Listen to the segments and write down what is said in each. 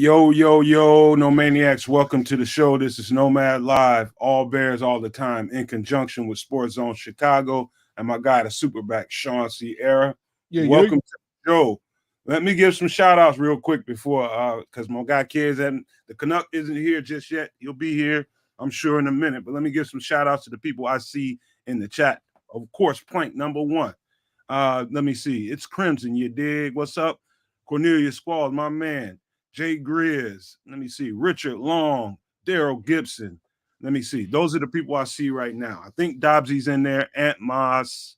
Yo, yo, yo, no maniacs. Welcome to the show. This is Nomad Live, all bears all the time, in conjunction with Sports Zone Chicago and my guy, the SuperBack, Shawn Sierra. Welcome to the show. Let me give some shout outs real quick before, because my guy Kedz and the Canuck isn't here just yet. He'll be here, I'm sure, in a minute. But let me give some shout outs to the people I see in the chat. Of course, plank number one. Let me see. It's Crimson, you dig? What's up? Cornelius Squall, my man. Jay Grizz, let me see, Richard Long, Daryl Gibson. Let me see. Those are the people I see right now. I think Dobbsy's in there, Ant Moss,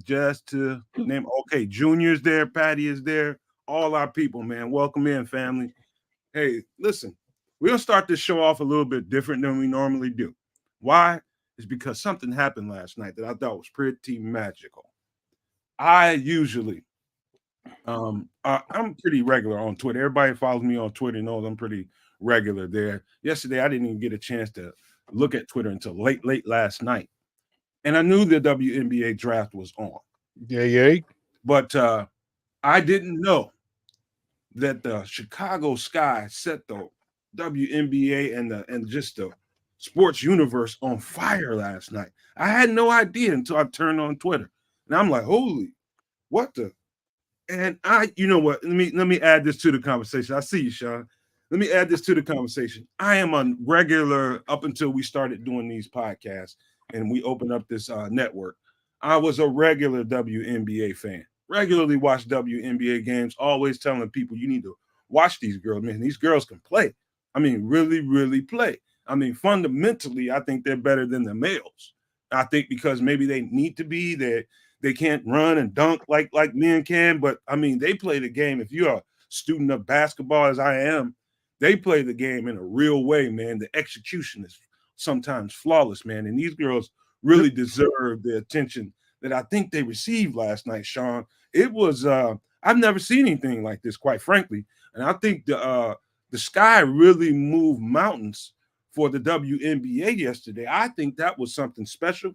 just to name. Okay, Junior's there, Patty is there. All our people, man. Welcome in, family. Hey, listen, we're going to start this show off a little bit different than we normally do. Why? It's because something happened last night that I thought was pretty magical. I usually... I'm pretty regular on Twitter. Everybody who follows me on Twitter knows I'm pretty regular there. Yesterday, I didn't even get a chance to look at Twitter until late last night. And I knew the WNBA draft was on. Yeah. But I didn't know that the Chicago Sky set the WNBA and just the sports universe on fire last night. I had no idea until I turned on Twitter. And I'm like, holy, what the? And you know what? Let me add this to the conversation. I see you, Shawn. Let me add this to the conversation. I am a regular up until we started doing these podcasts and we opened up this network. I was a regular WNBA fan. Regularly watched WNBA games. Always telling people you need to watch these girls. Man, these girls can play. I mean, really, really play. I mean, fundamentally, I think they're better than the males. I think because maybe they need to be there. They can't run and dunk like men can, but I mean, they play the game. If you're a student of basketball, as I am, they play the game in a real way, man. The execution is sometimes flawless, man. And these girls really deserve the attention that I think they received last night, Shawn. It was I've never seen anything like this, quite frankly. And I think the Sky really moved mountains for the WNBA yesterday. I think that was something special.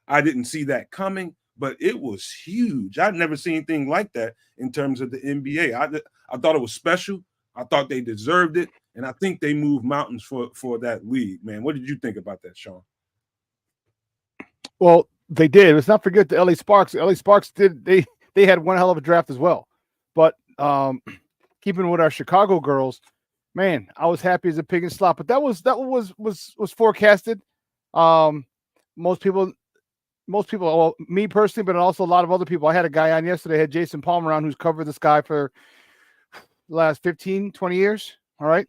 I didn't see that coming. But it was huge. I'd never seen anything like that in terms of the NBA. I thought it was special. I thought they deserved it. And I think they moved mountains for that league, man. What did you think about that, Shawn? Well, they did. Let's not forget the LA Sparks. LA Sparks they had one hell of a draft as well. But keeping with our Chicago girls, man, I was happy as a pig in slop. But that was forecasted. Most people, well, me personally, but also a lot of other people. I had a guy on yesterday, I had Jason Palmer on, who's covered this guy for the last 15, 20 years. All right.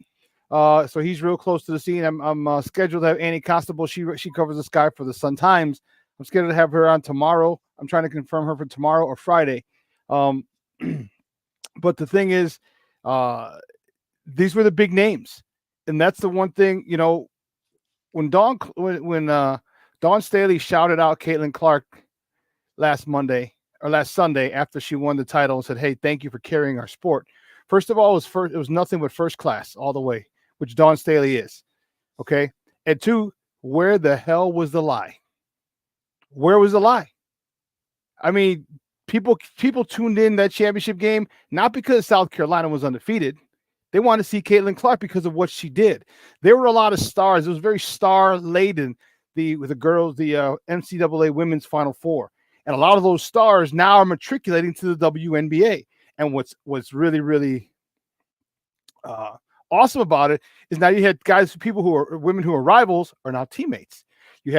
So he's real close to the scene. I'm scheduled to have Annie Constable. She covers this guy for the Sun Times. I'm scheduled to have her on tomorrow. I'm trying to confirm her for tomorrow or Friday. But the thing is, these were the big names. And that's the one thing, you know, when Dawn Staley shouted out Caitlin Clark last Sunday after she won the title and said, "Hey, thank you for carrying our sport." First of all, it was nothing but first class all the way, which Dawn Staley is. Okay. And two, where the hell was the lie? Where was the lie? I mean, people tuned in that championship game, not because South Carolina was undefeated. They wanted to see Caitlin Clark because of what she did. There were a lot of stars. It was very star-laden. With the girls, the NCAA Women's Final Four. And a lot of those stars now are matriculating to the WNBA. And what's really, really awesome about it is now you had women who are rivals are now teammates. You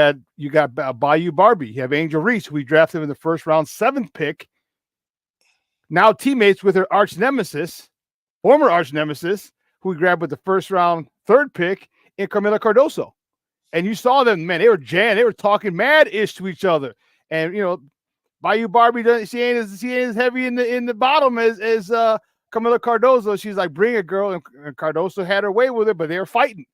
got Bayou Barbie. You have Angel Reese, who we drafted in the first round, 7th pick. Now teammates with her former arch nemesis, who we grabbed with the first round, 3rd pick, in Carmela Cardoso. And you saw them, man, they were talking mad-ish to each other. And, you know, Bayou Barbie, she ain't as heavy in the bottom as Camila Cardoso. She's like, bring it, girl. And Cardoso had her way with her, but they were fighting.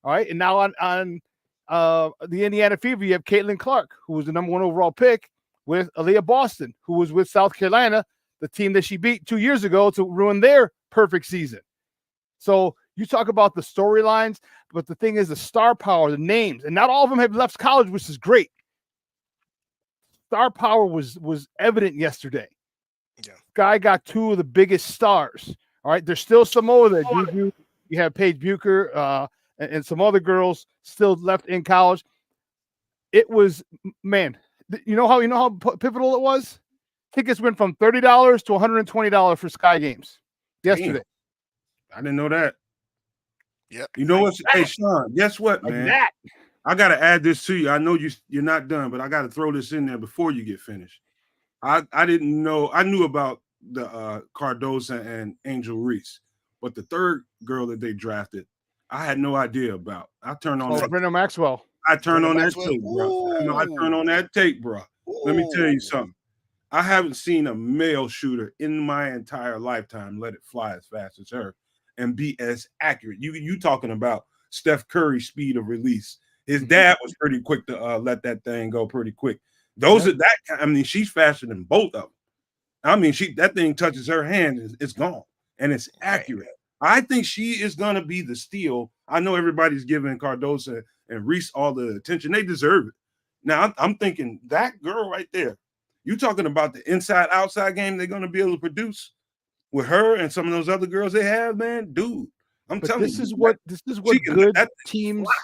All right. And now on the Indiana Fever, you have Caitlin Clark, who was the number 1 overall pick, with Aaliyah Boston, who was with South Carolina, the team that she beat 2 years ago to ruin their perfect season. So you talk about the storylines, but the thing is the star power, the names, and not all of them have left college, which is great. Star power was evident yesterday. Yeah. Guy got 2 of the biggest stars, All right, there's still some more that you have Paige Bucher and some other girls still left in college. It was, man, you know how pivotal it was? Tickets went from $30 to $120 for Sky Games yesterday. Damn. I didn't know that. Yep. You know what? Hey, Sean, guess what, man? That. I got to add this to you. I know you're not done, but I got to throw this in there before you get finished. I didn't know. I knew about the Cardoza and Angel Reese, but the third girl that they drafted, I had no idea about. I turned on Brenda Maxwell. I turned on that tape, bro. I turned on that tape, bro. Let me tell you something. I haven't seen a male shooter in my entire lifetime let it fly as fast as her and be as accurate. You talking about Steph Curry's speed of release. His dad was pretty quick to let that thing go pretty quick. Those are that. I mean, she's faster than both of them. I mean, that thing touches her hand, it's gone, and it's accurate. I think she is going to be the steal. I know everybody's giving Cardoza and Reese all the attention. They deserve it. Now, I'm thinking that girl right there, you talking about the inside-outside game they're going to be able to produce with her and some of those other girls they have, man? Dude, I'm telling you. This is what good teams –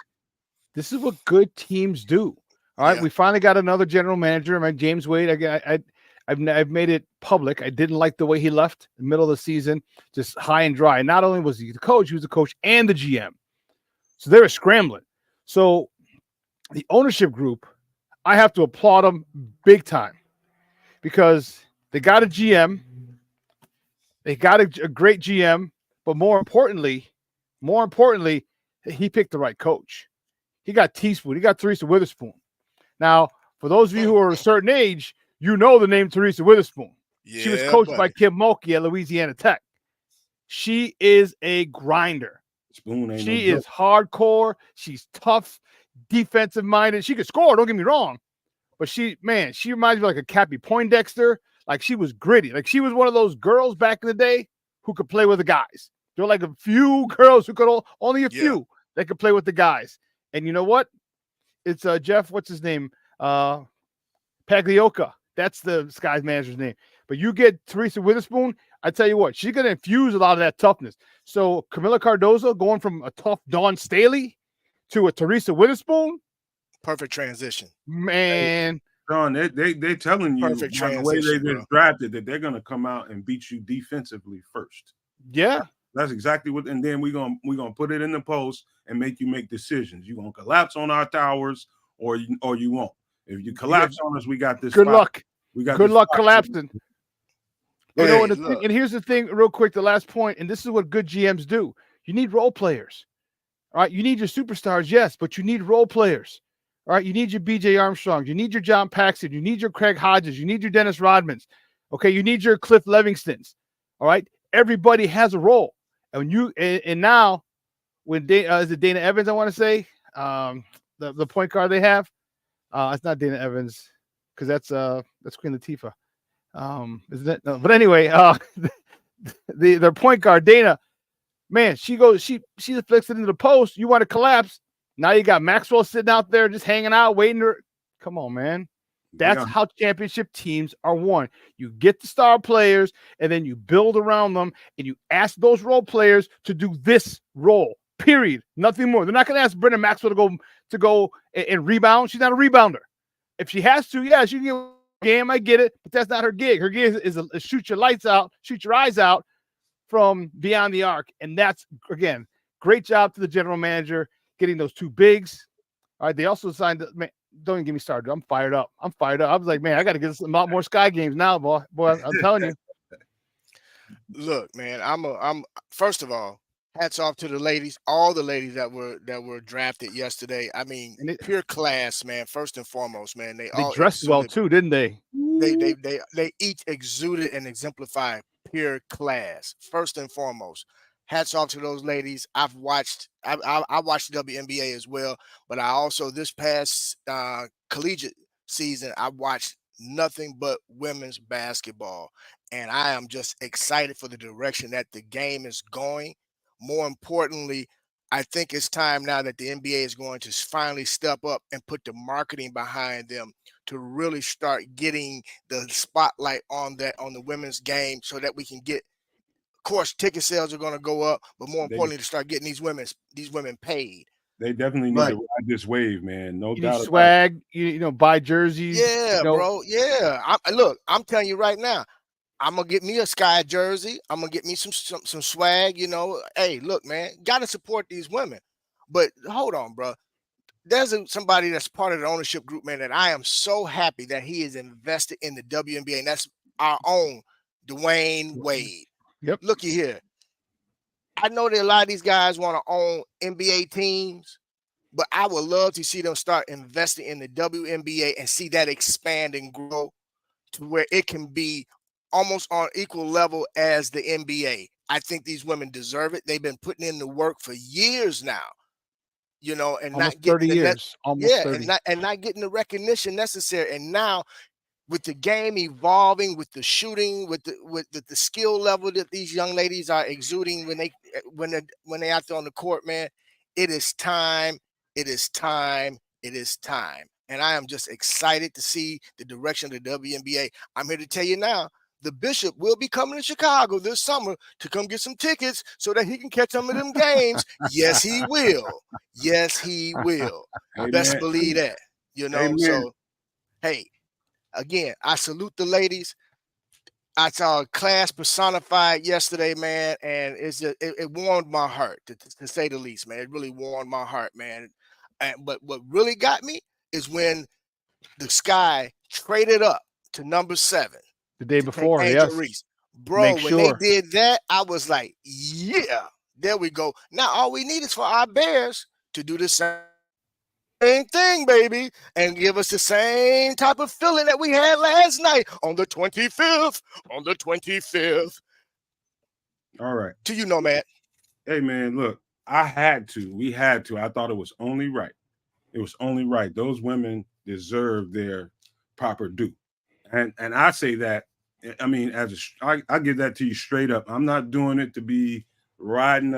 this is what good teams do. All right, we finally got another general manager. I mean, James Wade, I've made it public. I didn't like the way he left in the middle of the season, just high and dry. And not only was he the coach and the GM. So they were scrambling. So the ownership group, I have to applaud them big time because they got a GM. They got a great GM, but more importantly, he picked the right coach. He got Teaspoon. He got Teresa Witherspoon. Now, for those of you who are a certain age, you know the name Teresa Witherspoon. Yeah, she was coached by Kim Mulkey at Louisiana Tech. She is a grinder. She is hardcore. She's tough, defensive minded. She could score, don't get me wrong. But she reminds me like a Cappy Poindexter. Like she was gritty. Like she was one of those girls back in the day who could play with the guys. There were like a few girls who could only a few that could play with the guys. And you know what? It's Jeff, what's his name? Pagliocca. That's the Sky's manager's name. But you get Teresa Witherspoon, I tell you what, she's going to infuse a lot of that toughness. So Camila Cardozo going from a tough Dawn Staley to a Teresa Witherspoon. Perfect transition. Man. Don, they're telling you perfect the way they just drafted that they're going to come out and beat you defensively first. Yeah. That's exactly what, and then we're gonna put it in the post and make you make decisions. You're gonna collapse on our towers or you won't. If you collapse on us, we got this. Good luck. We got good luck collapsing. You know, and here's the thing, real quick, the last point, and this is what good GMs do. You need role players. All right. You need your superstars, yes, but you need role players. All right. You need your BJ Armstrongs, you need your John Paxson, you need your Craig Hodges, you need your Dennis Rodmans. Okay, you need your Cliff Livingstons. All right. Everybody has a role. And now when is it Dana Evans, I want to say, the point guard they have. It's not Dana Evans because that's Queen Latifah. Isn't it? No, but anyway, their point guard, Dana, man, she flicks it into the post. You want to collapse. Now you got Maxwell sitting out there just hanging out, waiting to come on, man. That's how championship teams are won. You get the star players, and then you build around them, and you ask those role players to do this role. Period. Nothing more. They're not going to ask Brenda Maxwell to go and rebound. She's not a rebounder. If she has to, yeah, she can get a game. I get it, but that's not her gig. Her gig is shoot your lights out, shoot your eyes out from beyond the arc, and that's again great job to the general manager getting those two bigs. All right, they also signed. Don't even get me started. I'm fired up. I was like, man, I got to get a lot more Sky games now, boy. I'm telling you. Look, man, I'm first of all, hats off to the ladies, all the ladies that were drafted yesterday. I mean, pure class, man. First and foremost, man, they all dressed well too, didn't they? They each exuded and exemplified pure class. First and foremost. Hats off to those ladies. I watched the WNBA as well, but I also this past collegiate season I watched nothing but women's basketball, and I am just excited for the direction that the game is going. More importantly, I think it's time now that the NBA is going to finally step up and put the marketing behind them to really start getting the spotlight on the women's game so that we can get course, ticket sales are going to go up, but more They- importantly, to start getting these women paid. They definitely need But- to ride this wave, man. No You doubt need about it. swag. You know, buy jerseys. Yeah, you know. bro. Yeah. Look, I'm telling you right now, I'm gonna get me a Sky jersey. I'm gonna get me some swag. You know, hey, look, man, gotta support these women. But hold on, bro. There's somebody that's part of the ownership group, man, that I am so happy that he is invested in the WNBA, and that's our own Dwayne Wade. Yep. Looky here. I know that a lot of these guys want to own NBA teams, but I would love to see them start investing in the WNBA and see that expand and grow to where it can be almost on equal level as the NBA. I think these women deserve it. They've been putting in the work for years now, you know, and Almost not getting 30 years. Almost 30. and not getting the recognition necessary. And now, with the game evolving, with the shooting, with the skill level that these young ladies are exuding when they out there on the court, man, it is time. It is time. It is time. And I am just excited to see the direction of the WNBA. I'm here to tell you now, the Bishop will be coming to Chicago this summer to come get some tickets so that he can catch some of them games. Yes, he will. Yes, he will. Amen. Best believe that. You know, Amen. so hey, again, I salute the ladies. I saw a class personified yesterday, man, and it warmed my heart to say the least, man. It really warmed my heart, man. But what really got me is when the Sky traded up to number 7 The day to before, take yes. Angel Reese. Bro, Make when sure. they did that, I was like, yeah, there we go. Now all we need is for our Bears to do the same thing, baby, and give us the same type of feeling that we had last night on the 25th. On the 25th. All right. To you, Nomad. Hey, man, look, we had to. I thought it was only right. It was only right. Those women deserve their proper due. And I say that, I mean, I give that to you straight up. I'm not doing it to be riding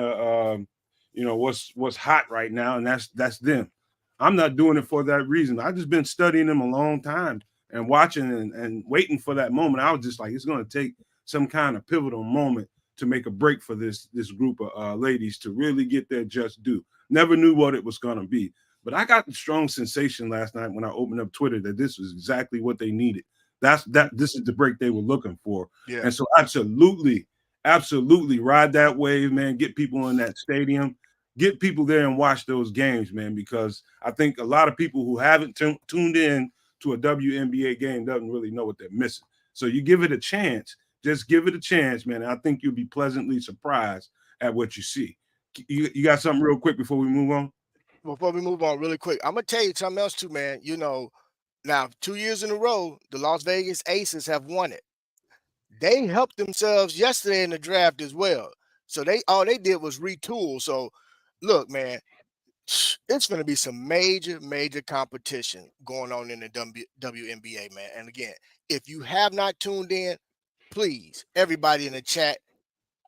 what's hot right now, and that's them. I'm not doing it for that reason. I've just been studying them a long time and watching and waiting for that moment. I was just like, it's going to take some kind of pivotal moment to make a break for this group of ladies to really get their just due. Never knew what it was going to be. But I got the strong sensation last night when I opened up Twitter that this was exactly what they needed. This is the break they were looking for. Yeah. And so absolutely ride that wave, man. Get people in that stadium. Get people there and watch those games, man, because I think a lot of people who haven't tuned in to a WNBA game doesn't really know what they're missing. So you give it a chance. Just give it a chance, man. And I think you'll be pleasantly surprised at what you see. You got something real quick before we move on? Before we move on really quick, I'm going to tell you something else too, man. You know, now 2 years in a row, the Las Vegas Aces have won it. They helped themselves yesterday in the draft as well. So all they did was retool. So look, man, it's going to be some major competition going on in the WNBA, man. And again, if you have not tuned in, please, everybody in the chat,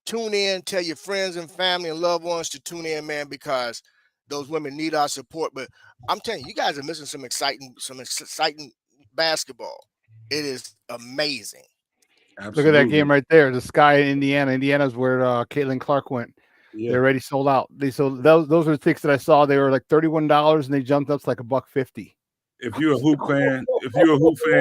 tune in, tell your friends and family and loved ones to tune in, man, because those women need our support. But I'm telling you, you guys are missing some exciting basketball. It is amazing. Absolutely. Look at that game right there. The Sky in Indiana. Indiana's where Caitlin Clark went. Yeah. They're already sold out. Those are the tickets that I saw. They were like $31 and they jumped up to like $1.50. If you're a hoop fan,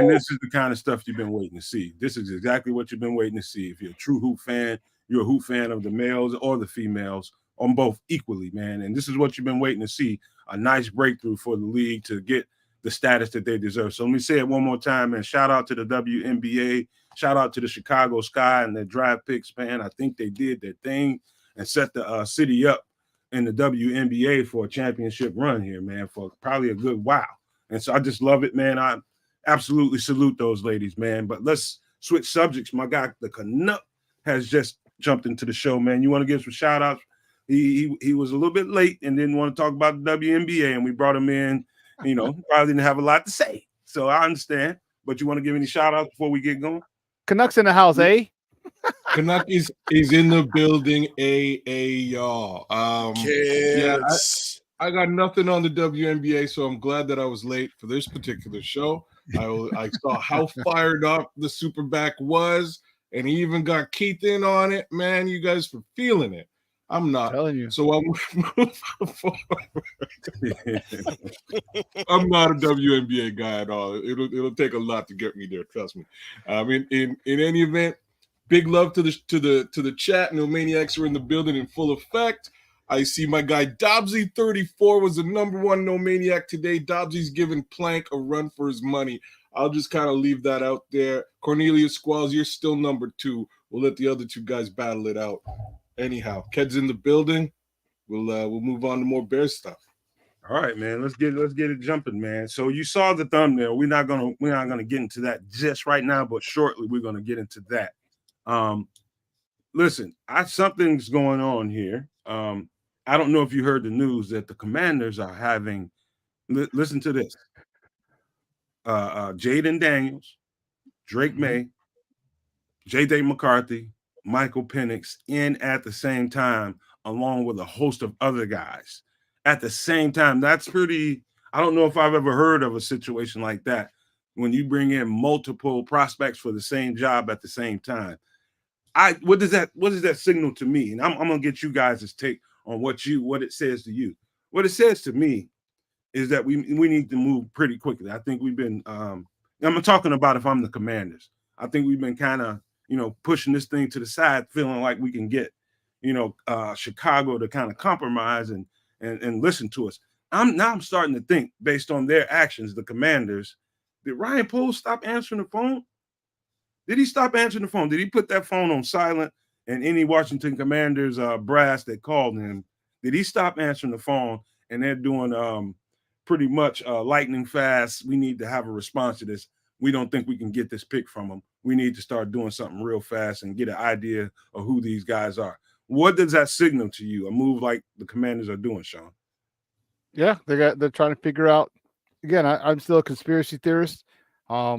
this is the kind of stuff you've been waiting to see. This is exactly what you've been waiting to see. If you're a true hoop fan, you're a hoop fan of the males or the females, on both equally, man. And this is what you've been waiting to see, a nice breakthrough for the league to get the status that they deserve. So let me say it one more time, man. Shout out to the WNBA. Shout out to the Chicago Sky and their draft picks, man. I think they did their thing and set the city up in the WNBA for a championship run here, man, for probably a good while. And so I just love it, man. I absolutely salute those ladies, man. But let's switch subjects. My guy, the Canuck, has just jumped into the show, man. You want to give some shout outs? He was a little bit late and didn't want to talk about the WNBA, and we brought him in. You know, probably didn't have a lot to say. So I understand. But you want to give any shout outs before we get going? Canucks in the house, eh? Canuck is in the building, y'all. Yeah, I got nothing on the WNBA, so I'm glad that I was late for this particular show. I saw how fired up the SuperBack was. and he even got Keith in on it. Man, you guys for feeling it. I'm not. Telling you. So I'll move forward. I'm not a WNBA guy at all. It'll take a lot to get me there. Trust me. In any event, big love to the chat. No maniacs are in the building in full effect. I see my guy Dobbsy 34 was the #1 no maniac today. Dobbsy's giving Plank a run for his money. I'll just kind of leave that out there. Cornelius Squalls, you're still #2. We'll let the other two guys battle it out. Anyhow, Ked's in the building. We'll move on to more Bears stuff. All right, man. Let's get it jumping, man. So you saw the thumbnail. We're not gonna get into that just right now, but shortly we're gonna get into that. Listen, something's going on here. I don't know if you heard the news that the Commanders are having. Listen to this. Jaden Daniels, Drake May, J.J. McCarthy, Michael Penix in at the same time, along with a host of other guys at the same time. That's pretty. I don't know if I've ever heard of a situation like that when you bring in multiple prospects for the same job at the same time. What does that signal to me? And I'm gonna get you guys' take on what it says to you. What it says to me is that we need to move pretty quickly. I think we've been. I'm talking about if I'm the Commanders. I think we've been kind of pushing this thing to the side, feeling like we can get Chicago to kind of compromise and listen to us. I'm starting to think, based on their actions, the Commanders, did Ryan Poles stop answering the phone? Did he stop answering the phone? Did he put that phone on silent? And any Washington Commanders brass that called him, did he stop answering the phone? And they're doing pretty much lightning fast. We need to have a response to this. We don't think we can get this pick from them. We need to start doing something real fast and get an idea of who these guys are. What does that signal to you? A move like the Commanders are doing, Shawn? Yeah, they're trying to figure out. Again, I'm still a conspiracy theorist. Here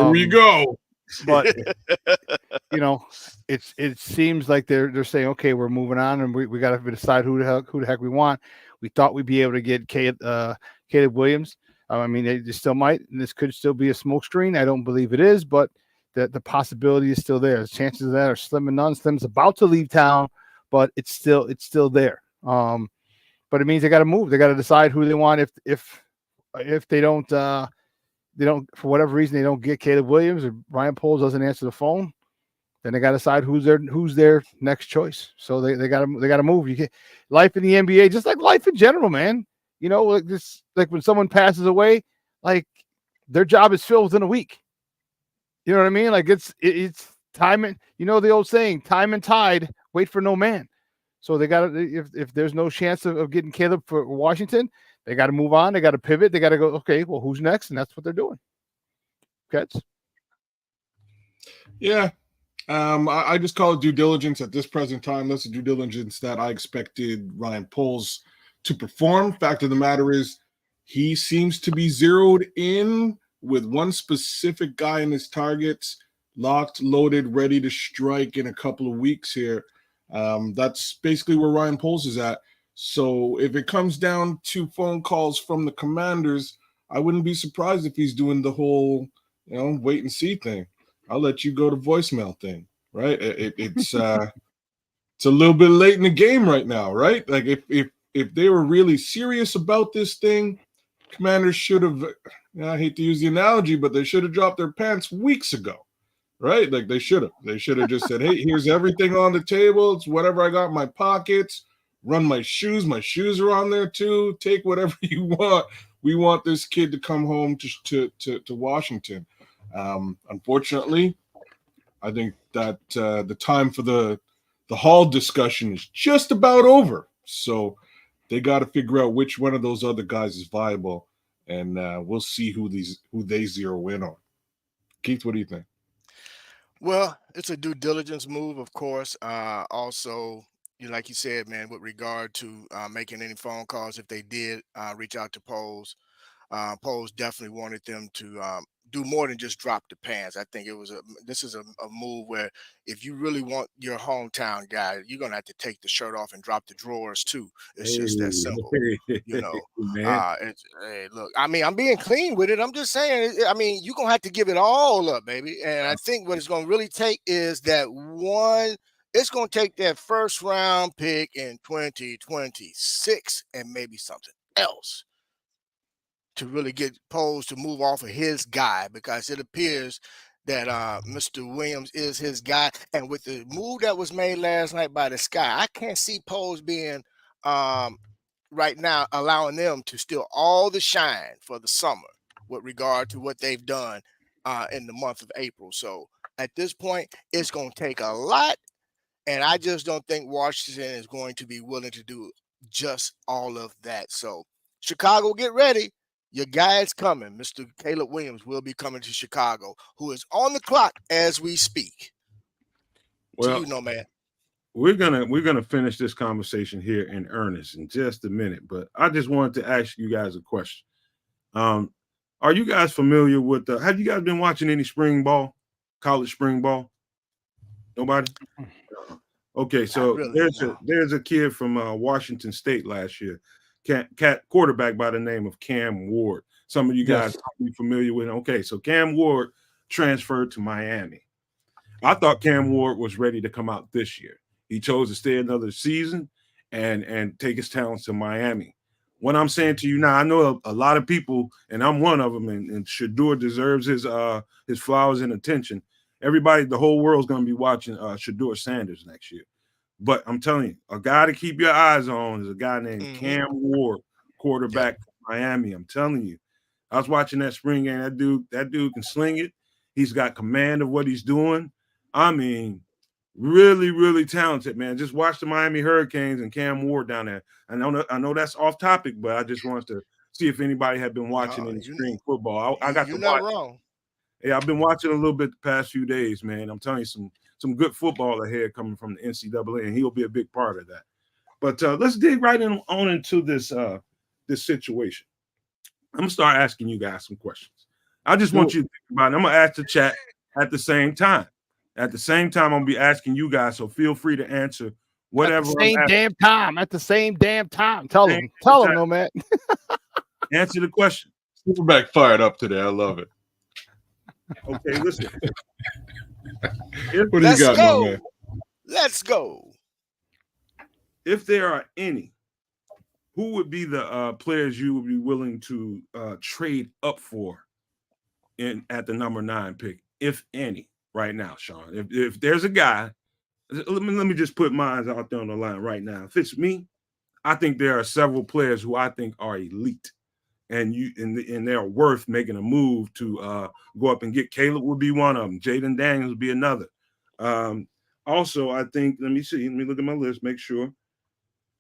we go. But it seems like they're saying, okay, we're moving on, and we got to decide who the heck we want. We thought we'd be able to get Calebwilliams. I mean, they still might, and this could still be a smokescreen. I don't believe it is, but the possibility is still there. The chances of that are slim and none. Slim's about to leave town, but it's still there. But it means they got to move. They got to decide who they want. If they don't for whatever reason they don't get Calebwilliams or Ryan Poles doesn't answer the phone, then they got to decide who's their next choice. So they got to move. You can't, life in the NBA, just like life in general, man. Like when someone passes away, like their job is filled within a week. You know what I mean? Like it's time and the old saying, time and tide wait for no man. So they got to, if there's no chance of getting Caleb for Washington, they got to move on. They got to pivot. They got to go, okay, well, who's next? And that's what they're doing. Kedz? Yeah. I just call it due diligence at this present time. That's the due diligence that I expected Ryan Poles to perform. Fact of the matter is, he seems to be zeroed in with one specific guy in his targets, locked, loaded, ready to strike in a couple of weeks here. That's basically where Ryan Poles is at. So if it comes down to phone calls from the Commanders, I wouldn't be surprised if he's doing the whole, wait and see thing. I'll let you go to voicemail thing, right? It's a little bit late in the game right now, right? Like if they were really serious about this thing, Commanders should have, I hate to use the analogy, but they should have dropped their pants weeks ago, right? Like they should have just said, hey, here's everything on the table. It's whatever I got in my pockets. Run my shoes. My shoes are on there too. Take whatever you want. We want this kid to come home to Washington. Unfortunately, I think that the time for the Hall discussion is just about over. So they got to figure out which one of those other guys is viable, and we'll see who they zero in on. Keith, what do you think? Well, it's a due diligence move, of course. Also, like you said, man, with regard to making any phone calls, if they did reach out to Poles, Poles definitely wanted them to do more than just drop the pants. I think this is a move where if you really want your hometown guy, you're gonna have to take the shirt off and drop the drawers too. It's just that simple. Man. Hey, look, I mean, I'm being clean with it. I'm just saying, I mean, you're gonna have to give it all up, baby. And I think what it's gonna really take is that one. It's gonna take that first round pick in 2026 and maybe something else to really get Poles to move off of his guy, because it appears that Mr. Williams is his guy. And with the move that was made last night by the Sky, I can't see Poles being right now allowing them to steal all the shine for the summer with regard to what they've done in the month of April. So at this point, it's going to take a lot. And I just don't think Washington is going to be willing to do just all of that. So Chicago, get ready. Your guy is coming. Mr. Caleb Williams will be coming to Chicago, who is on the clock as we speak. Well, to you, Nomad. We're gonna finish this conversation here in earnest in just a minute, but I just wanted to ask you guys a question. Are you guys familiar with have you guys been watching any spring ball, college spring ball? Nobody? Okay, so there's a kid from Washington State last year, quarterback by the name of Cam Ward. Some of you guys are familiar with him. Okay, so Cam Ward transferred to Miami. I thought Cam Ward was ready to come out this year. He chose to stay another season and take his talents to Miami. What I'm saying to you now, I know a lot of people, and I'm one of them, and Shedeur deserves his flowers and attention. Everybody, the whole world's going to be watching Shedeur Sanders next year. But I'm telling you, a guy to keep your eyes on is a guy named Cam Ward, quarterback from Miami. I'm telling you. I was watching that spring game. That dude can sling it. He's got command of what he's doing. I mean, really, really talented, man. Just watch the Miami Hurricanes and Cam Ward down there. I know that's off topic, but I just wanted to see if anybody had been watching any spring football. I got to watch. Not wrong. Yeah, I've been watching a little bit the past few days, man. I'm telling you, some good football ahead coming from the NCAA, and he'll be a big part of that. But let's dig right on into this situation. I'm gonna start asking you guys some questions. I just want you to think about it. I'm gonna ask the chat at the same time. At the same time, I'm gonna be asking you guys, so feel free to answer whatever. At the same damn time. Tell them, Nomad. Answer the question. SuperBack fired up today. I love it. Okay, listen. What do you got, Nomad? Let's go. If there are any, who would be the players you would be willing to trade up for at the number 9 pick, if any, right now, Shawn? If there's a guy, let me just put mine out there on the line right now. If it's me, I think there are several players who I think are elite, and they're worth making a move to go up and get. Caleb would be one of them. Jaden Daniels would be another. Also, I think, let me look at my list, make sure.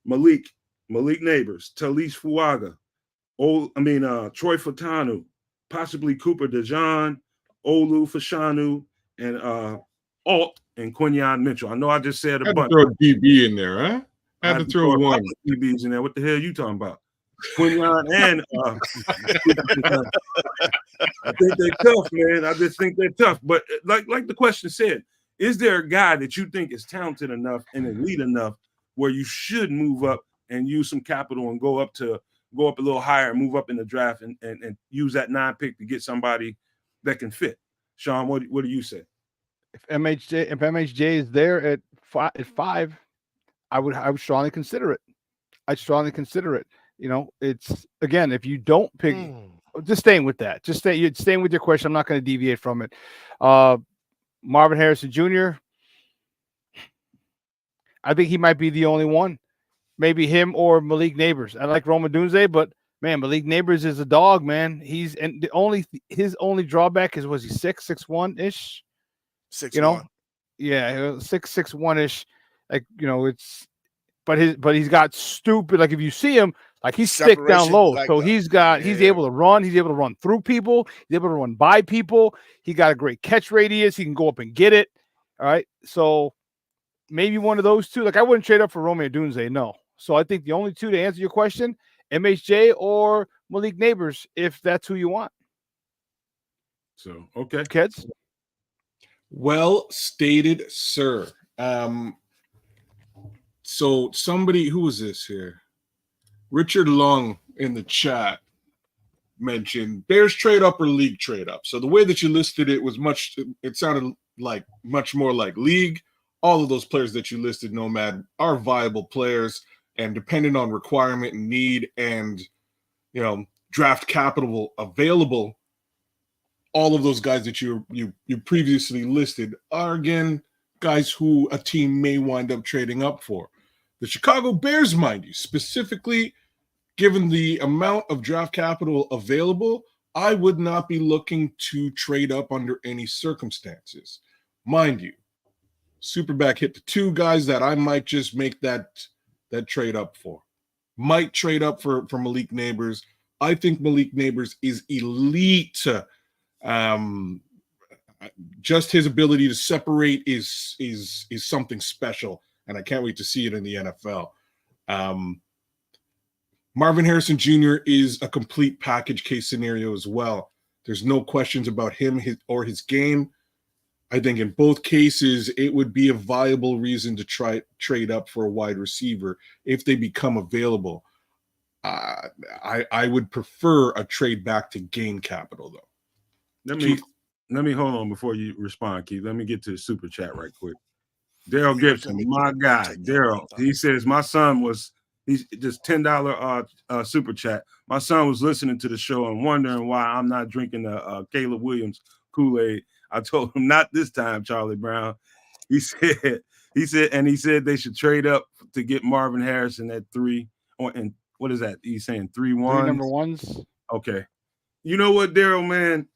Maliknabors, Talise Fuaga, Troy Fatanu, possibly Cooper DeJean, Olu Fashanu, and Alt and Quinyon Mitchell. I know I just said a bunch. Throw a DB in there, huh? Had to throw one. DBs in there. What the hell are you talking about? Quinyon and I think they're tough, man. I just think they're tough. But like the question said, is there a guy that you think is talented enough and elite enough where you should move up and use some capital and go up a little higher and move up in the draft and use that 9 pick to get somebody that can fit? Shawn, what do you say? If MHJ is there at 5, I would strongly consider it. I'd strongly consider it. You know, it's, again, if you don't pick, just staying with that. You're staying with your question. I'm not going to deviate from it. Marvin Harrison Jr., I think he might be the only one. Maybe him or Maliknabors. I like Rome Odunze, but man, Maliknabors is a dog, man. His only drawback is, was he 6'1" ish? 6'1". You know, yeah, 6'1" ish. Like, you know, it's, but he's got stupid. Like, if you see him, like, he's stick down low, like, so he's able to run. He's able to run through people. He's able to run by people. He got a great catch radius. He can go up and get it. All right, so maybe one of those two. Like, I wouldn't trade up for Rome Odunze, no. So I think the only two, to answer your question, MHJ or Maliknabors if that's who you want. So okay. Kedz? Well stated, sir. So somebody, who was this here? Richard Long in the chat mentioned Bears trade up or league trade up. So the way that you listed it was it sounded like much more like league. All of those players that you listed, Nomad, are viable players, and depending on requirement and need and, you know, draft capital available, all of those guys that you previously listed are, again, guys who a team may wind up trading up for. The Chicago Bears, mind you, specifically, given the amount of draft capital available, I would not be looking to trade up under any circumstances. Mind you, SuperBack hit the two guys that I might just make that trade up for. Might trade up for Maliknabors. I think Maliknabors is elite. Just his ability to separate is something special, and I can't wait to see it in the NFL. Marvin Harrison Jr. is a complete package case scenario as well. There's no questions about him his game. I think in both cases, it would be a viable reason to trade up for a wide receiver if they become available. I would prefer a trade back to gain capital, though. Let me hold on before you respond, Keith. Let me get to the super chat right quick. Daryl Gibson, my guy, Daryl. He says my son he's just $10 super chat. My son was listening to the show and wondering why I'm not drinking the Caleb Williams Kool-Aid. I told him not this time, Charlie Brown. He said they should trade up to get Marvin Harrison at 3. And what is that? He's saying 3-1. 3 number ones. Okay. You know what, Daryl, man?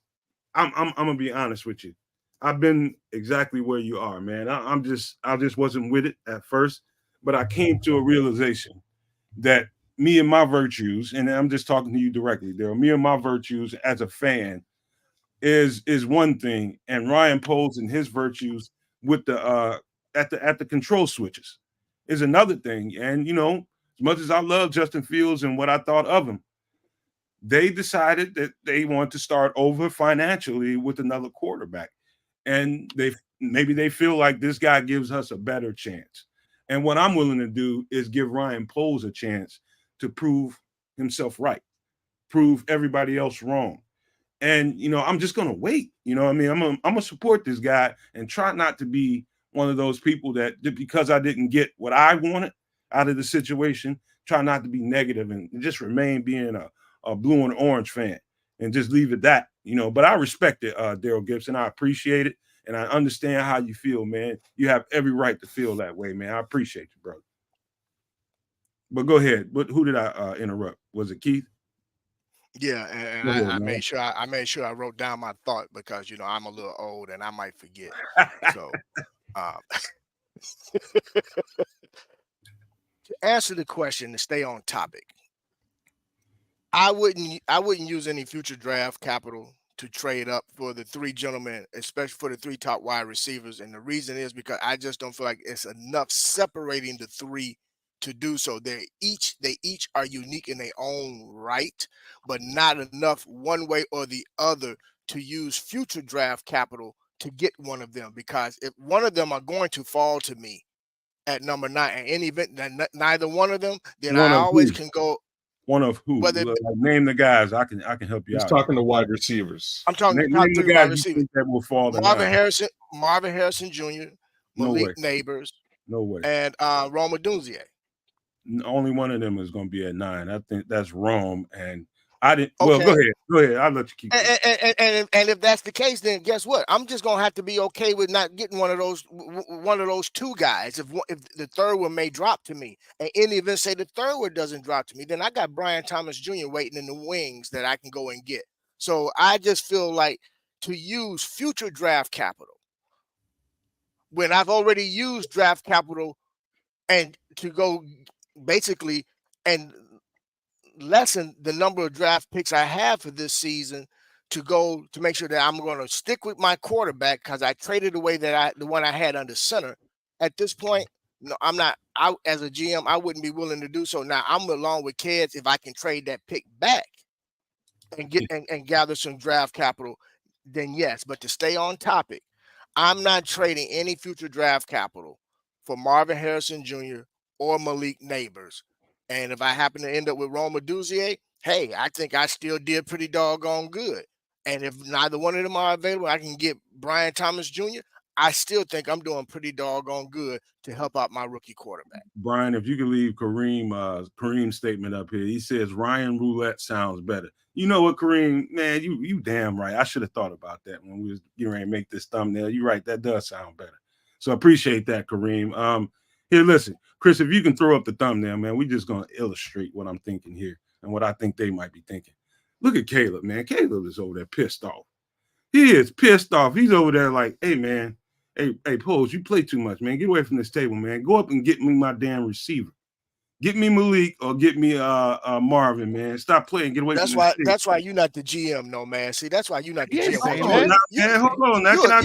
I'm gonna be honest with you. I've been exactly where you are, man. I just wasn't with it at first, but I came to a realization that me and my virtues, and I'm just talking to you directly, Daryl, me and my virtues as a fan is one thing, and Ryan Poles and his virtues with the at the control switches is another thing. And you know, as much as I love Justin Fields and what I thought of him, they decided that they want to start over financially with another quarterback. And maybe they feel like this guy gives us a better chance. And what I'm willing to do is give Ryan Poles a chance to prove himself right, prove everybody else wrong. And, you know, I'm just going to wait. You know what I mean? I'm going to support this guy and try not to be one of those people that because I didn't get what I wanted out of the situation, try not to be negative and just remain being a blue and orange fan and just leave it that, you know. But I respect it, Daryl Gibson. I appreciate it. And I understand how you feel, man. You have every right to feel that way, man. I appreciate you, brother. But go ahead. Who did I interrupt? Was it Keith? Yeah, and I made sure I wrote down my thought because, you know, I'm a little old and I might forget. So to answer the question, to stay on topic, I wouldn't use any future draft capital to trade up for the 3 gentlemen, especially for the 3 top wide receivers. And the reason is because I just don't feel like it's enough separating the 3 to do so. They each are unique in their own right, but not enough one way or the other to use future draft capital to get one of them. Because if one of them are going to fall to me at number 9, in any event, neither one of them, then I always can go. One of who? Name the guys. I can help you out. He's talking to wide receivers. I'm talking name top 3 wide receivers. That will fall Marvin Harrison Jr., Maliknabors, no way, and Rome Odunze. Only one of them is going to be at 9. I think that's Rome, and I didn't. Okay. Well, go ahead. I'll let you keep. And if that's the case, then guess what? I'm just going to have to be okay with not getting one of those 2 guys. If the third one may drop to me, and in the event, say the third one doesn't drop to me, then I got Brian Thomas Jr. waiting in the wings that I can go and get. So I just feel like to use future draft capital when I've already used draft capital and to go basically and lessen the number of draft picks I have for this season to make sure that I'm going to stick with my quarterback because I traded away the one I had under center. At this point, no, I'm not. As a GM, I wouldn't be willing to do so. Now I'm along with Kedz if I can trade that pick back and gather some draft capital, then yes. But to stay on topic, I'm not trading any future draft capital for Marvin Harrison Jr. or Maliknabors. And if I happen to end up with Roma Duzier, hey, I think I still did pretty doggone good. And if neither one of them are available, I can get Brian Thomas Jr. I still think I'm doing pretty doggone good to help out my rookie quarterback. Brian, if you could leave Kareem's statement up here. He says Ryan Roulette sounds better. You know what, Kareem? Man, you damn right. I should have thought about that when we was getting ready to make this thumbnail. You're right. That does sound better. So I appreciate that, Kareem. Here, listen, Chris, if you can throw up the thumbnail, man, we're just going to illustrate what I'm thinking here and what I think they might be thinking. Look at Caleb, man. Caleb is over there pissed off. He is pissed off. He's over there like, hey, man. Hey, Poles, you play too much, man. Get away from this table, man. Go up and get me my damn receiver. Get me Malik or get me Marvin, man. Stop playing. Get away from this table. That's why you're not the GM, no, man. See, that's why you're not the GM. Hold on. Now,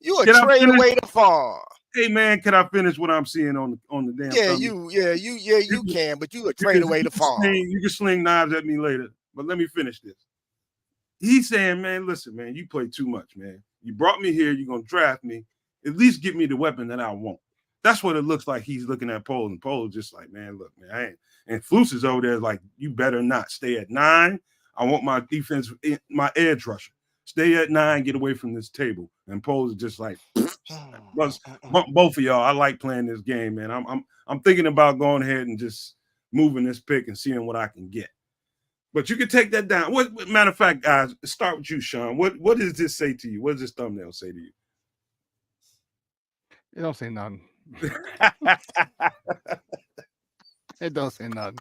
you trade away the farm. Hey, man, can I finish what I'm seeing on the damn? You can, but you trade away the farm. You can sling knives at me later, but let me finish this. He's saying, man, listen, man, you play too much, man. You brought me here. You're going to draft me. At least give me the weapon that I want. That's what it looks like he's looking at Poles. And Poles just like, man, look, man, I ain't. And Flus is over there like, you better not. Stay at 9. I want my defense, my edge rusher. Stay at 9. Get away from this table. And Poles is just like, both of y'all, I like playing this game, man. I'm thinking about going ahead and just moving this pick and seeing what I can get. But you can take that down. Matter of fact, guys, start with you, Shawn. What does this say to you? What does this thumbnail say to you? It don't say nothing. It don't say nothing.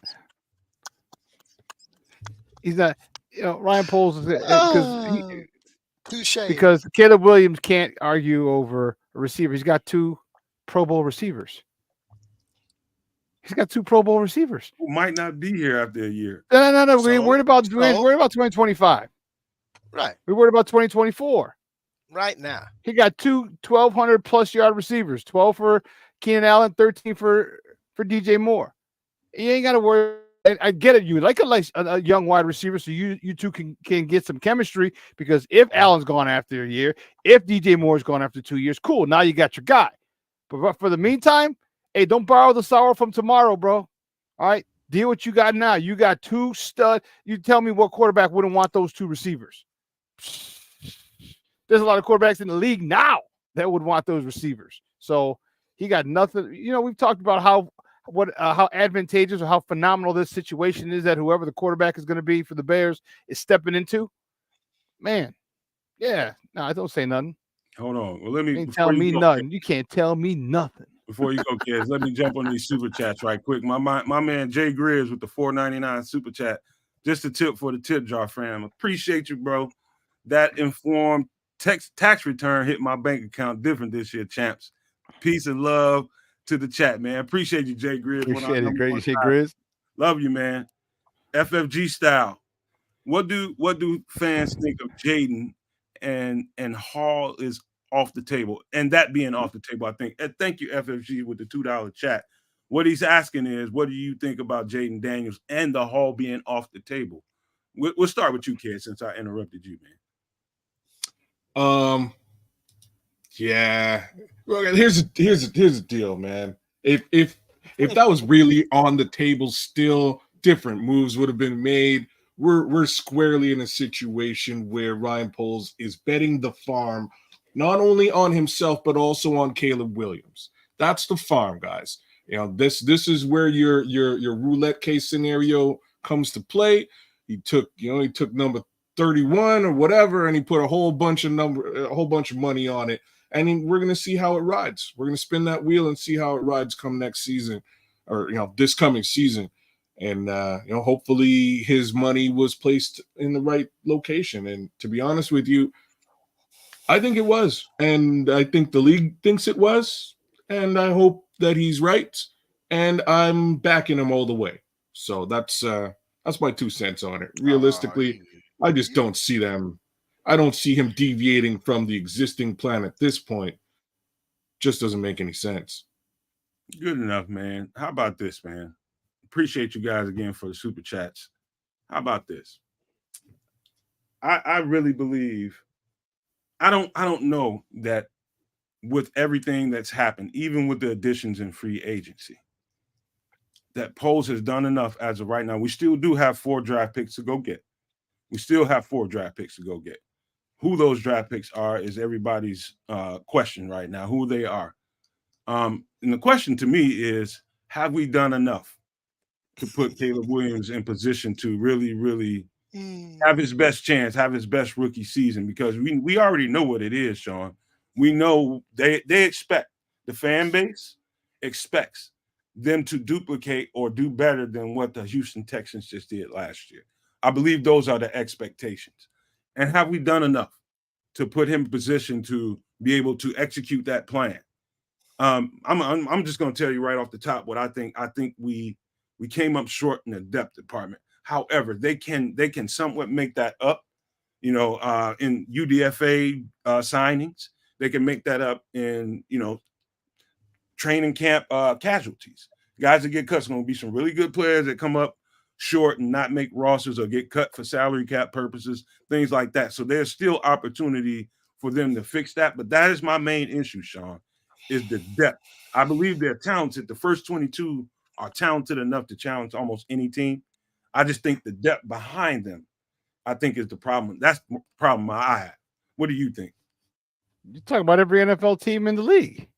He's not, Ryan Poles is because Caleb Williams can't argue over a receiver. He's got 2 Pro Bowl receivers. Who might not be here after a year. No. We ain't worried about 2025. Right. We're worried about 2024. Right now. He got 2 1,200+ yard receivers, 12 for Keenan Allen, 13 for DJ Moore. You ain't got to worry. I get it. You like a young wide receiver, so you two can get some chemistry, because if Allen's gone after a year, if DJ Moore's gone after 2 years, cool. Now you got your guy. But for the meantime, hey, don't borrow the sorrow from tomorrow, bro. All right? Deal with what you got now. You got 2 stud. You tell me what quarterback wouldn't want those 2 receivers. There's a lot of quarterbacks in the league now that would want those receivers. So he got nothing. We've talked about how advantageous or how phenomenal this situation is that whoever the quarterback is going to be for the Bears is stepping into. Man, yeah. No, I don't say nothing. Hold on. Well, let me. You can't tell me nothing. You can't tell me nothing. Before you go, kids, let me jump on these super chats right quick. My man Jay Greers with the $4.99 super chat. Just a tip for the tip jar fam. Appreciate you, bro. That informed tax return hit my bank account different this year, champs. Peace and love to the chat, man. Appreciate you, Jay Greers. Appreciate it, great. You say Grizz? Love you, man. FFG style. What do fans think of Jaden and Hall is off the table? And that being off the table, I think. Thank you, FFG, with the $2 chat. What he's asking is, what do you think about Jaden Daniels and the Hall being off the table? We'll start with you, kid, since I interrupted you, man. Yeah. Well, here's the deal, man. If that was really on the table, still different moves would have been made. We're squarely in a situation where Ryan Poles is betting the farm not only on himself but also on Caleb Williams. That's the farm, guys. This is where your roulette case scenario comes to play. He took number 31 or whatever, and he put a whole bunch of money on it. And we're going to see how it rides. We're going to spin that wheel and see how it rides come next season, or this coming season. And hopefully his money was placed in the right location. And to be honest with you, I think it was, and I think the league thinks it was, and I hope that he's right. And I'm backing him all the way. So that's my 2 cents on it. Realistically, I just don't see them. I don't see him deviating from the existing plan at this point. Just doesn't make any sense. Good enough, man. How about this, man? Appreciate you guys again for the super chats. How about this? I really believe I don't know that with everything that's happened, even with the additions in free agency, that Poles has done enough as of right now. We still do have 4 draft picks to go get. We still have 4 draft picks to go get. Who those draft picks are is everybody's question right now, who they are. And the question to me is, have we done enough to put Caleb Williams in position to really, really have his best chance, have his best rookie season? Because we already know what it is, Shawn. We know they expect, the fan base expects them to duplicate or do better than what the Houston Texans just did last year. I believe those are the expectations. And have we done enough to put him in position to be able to execute that plan? I'm just going to tell you right off the top what I think. I think we came up short in the depth department. However, they can somewhat make that up, in UDFA signings. They can make that up in training camp casualties. Guys that get cut, there's going to be some really good players that come up short and not make rosters or get cut for salary cap purposes, things like that. So there's still opportunity for them to fix that. But that is my main issue, Shawn, is the depth. I believe they're talented. The first 22 are talented enough to challenge almost any team. I just think the depth behind them, I think, is the problem. That's the problem I have. What do you think? You're talking about every NFL team in the league.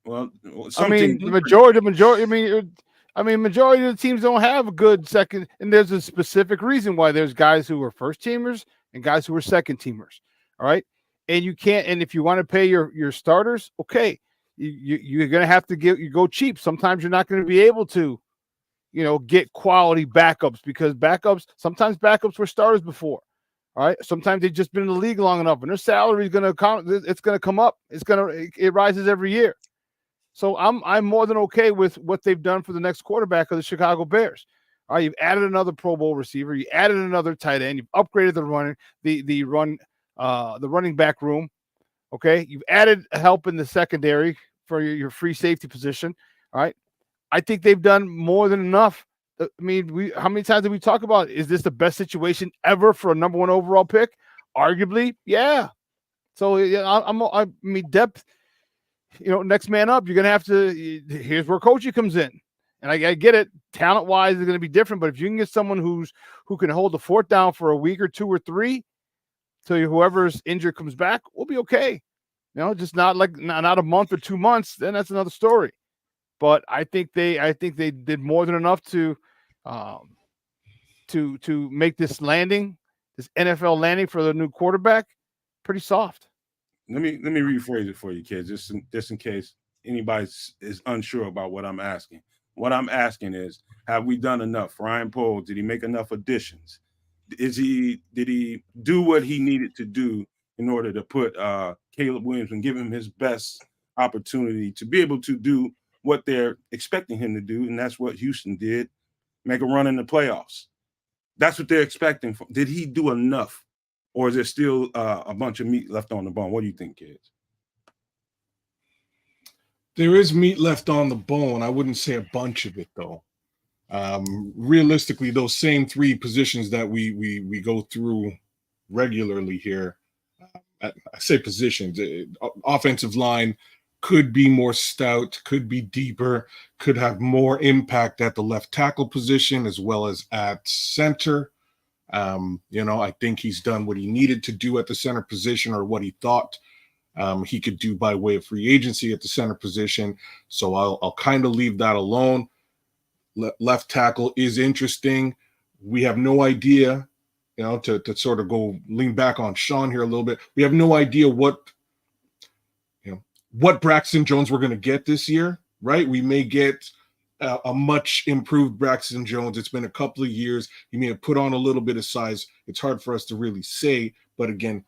Well, I mean, the majority. Majority of the teams don't have a good second, and there's a specific reason why. There's guys who are first teamers and guys who are second teamers. All right, and you can't. And if you want to pay your starters, okay, you're going to have to go cheap. Sometimes you're not going to be able to, get quality backups, because sometimes backups were starters before. All right. Sometimes they've just been in the league long enough, and their salary is going to come up. It rises every year. So I'm more than okay with what they've done for the next quarterback of the Chicago Bears. All right, you've added another Pro Bowl receiver, you added another tight end, you've upgraded the running back room. Okay, you've added help in the secondary for your free safety position. All right, I think they've done more than enough. I mean, how many times did we talk about, is this the best situation ever for a number 1 overall pick? Arguably, yeah. So I mean, depth. Next man up, you're going to have to, here's where coaching comes in. And I get it. Talent wise, it's going to be different. But if you can get someone who can hold the fort down for a week or 2 or 3 till whoever's injured comes back, we'll be okay. Just not a month or 2 months. Then that's another story. But I think they did more than enough to make this NFL landing for the new quarterback pretty soft. Let me rephrase it for you, kids, just in case anybody is unsure about what I'm asking. What I'm asking is, have we done enough? Ryan Poles, did he make enough additions? Did he do what he needed to do in order to put Caleb Williams and give him his best opportunity to be able to do what they're expecting him to do? And that's what Houston did, make a run in the playoffs. That's what they're expecting. Did he do enough? Or is there still a bunch of meat left on the bone? What do you think, kids? There is meat left on the bone. I wouldn't say a bunch of it, though. Realistically, those same 3 positions that we go through regularly here, I say positions. Offensive line could be more stout, could be deeper, could have more impact at the left tackle position as well as at center. I think he's done what he needed to do at the center position, or what he thought he could do by way of free agency at the center position. So I'll kind of leave that alone. Left tackle is interesting. We have no idea, to sort of go lean back on Shawn here a little bit. We have no idea what Braxton Jones we're going to get this year, right? We may get a much improved Braxton Jones. It's been a couple of years. He may have put on a little bit of size. It's hard for us to really say, but again,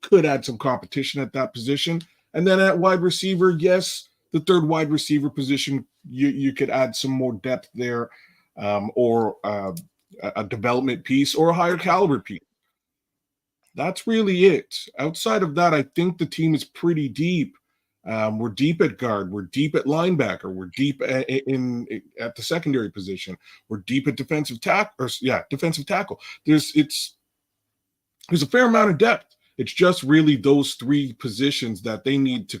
could add some competition at that position. And then at wide receiver, yes, the 3rd wide receiver position, you could add some more depth there, or a development piece or a higher caliber piece. That's really it. Outside of that, I think the team is pretty deep. We're deep at guard. We're deep at linebacker. We're deep at the secondary position. We're deep at defensive tackle. there's a fair amount of depth. It's just really those three positions that they need to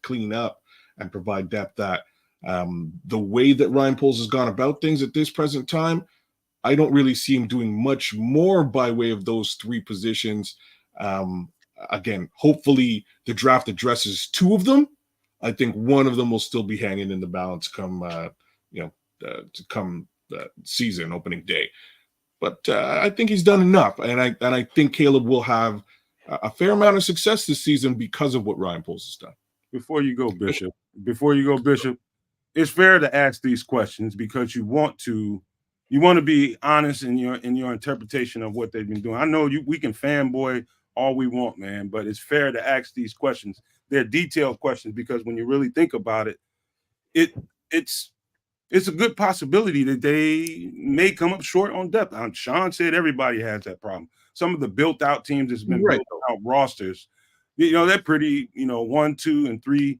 clean up and provide depth at. The way that Ryan Poles has gone about things at this present time, I don't really see him doing much more by way of those three positions. Again, hopefully the draft addresses two of them. I think one of them will still be hanging in the balance come season opening day. But I think he's done enough, and I think Caleb will have a fair amount of success this season because of what Ryan Poles has done. Before you go, Bishop, it's fair to ask these questions because you want to be honest in your interpretation of what they've been doing. I know we can fanboy all we want, man, but it's fair to ask these questions. They're detailed questions because when you really think about it, it's a good possibility that they may come up short on depth. Shawn said everybody has that problem. Some of the built-out teams that's been built out rosters, they're pretty, 1, 2, and 3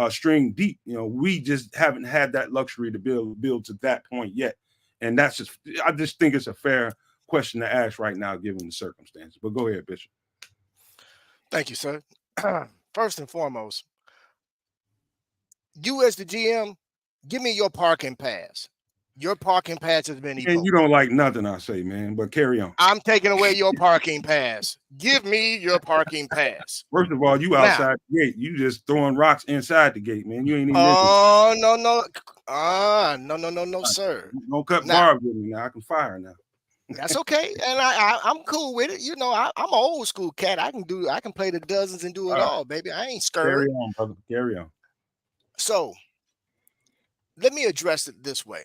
string deep. We just haven't had that luxury to build to that point yet. And I just think it's a fair question to ask right now, given the circumstances. But go ahead, Bishop. Thank you, sir. First and foremost, you as the GM, give me your parking pass. Your parking pass has been evoked. And you don't like nothing I say, man, but carry on. I'm taking away your parking pass. Give me your parking pass. First of all, you outside the gate. You just throwing rocks inside the gate, man. You ain't even. Oh, no. No, sir. Don't cut barbs with me now. I can fire now. That's okay, and I'm cool with it. I'm an old school cat. I can play the dozens and do it all, baby. I ain't scared. Carry on, brother. Carry on. So let me address it this way.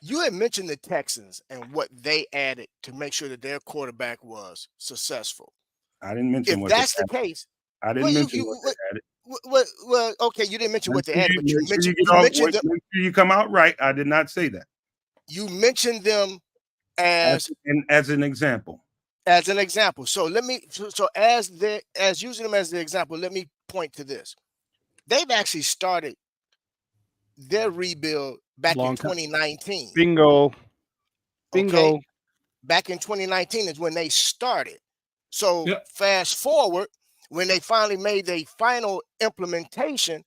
You had mentioned the Texans and what they added to make sure that their quarterback was successful. I didn't mention if that's the case. I didn't mention what they added. Well, okay, you didn't mention what they added, but you mentioned them. Make sure you come out right. I did not say that. You mentioned them as an example. As an example. So as using them as the example, let me point to this. They've actually started their rebuild back in 2019. Bingo. Okay? Back in 2019 is when they started. So fast forward, when they finally made their final implementation,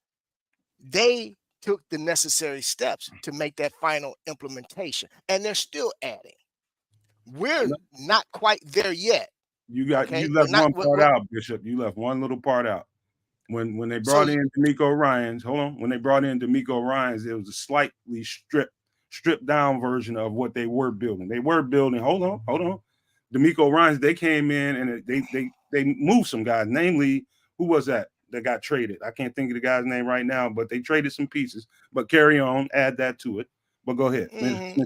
they took the necessary steps to make that final implementation. And they're still adding. We're not quite there yet. You left one part out, Bishop. You left one little part out. When they brought in DeMeco Ryans, when they brought in DeMeco Ryans, it was a slightly stripped down version of what they were building. They were building. Hold on. DeMeco Ryans, they came in and they moved some guys. Namely, who was that got traded? I can't think of the guy's name right now, but they traded some pieces. But carry on, add that to it. But go ahead.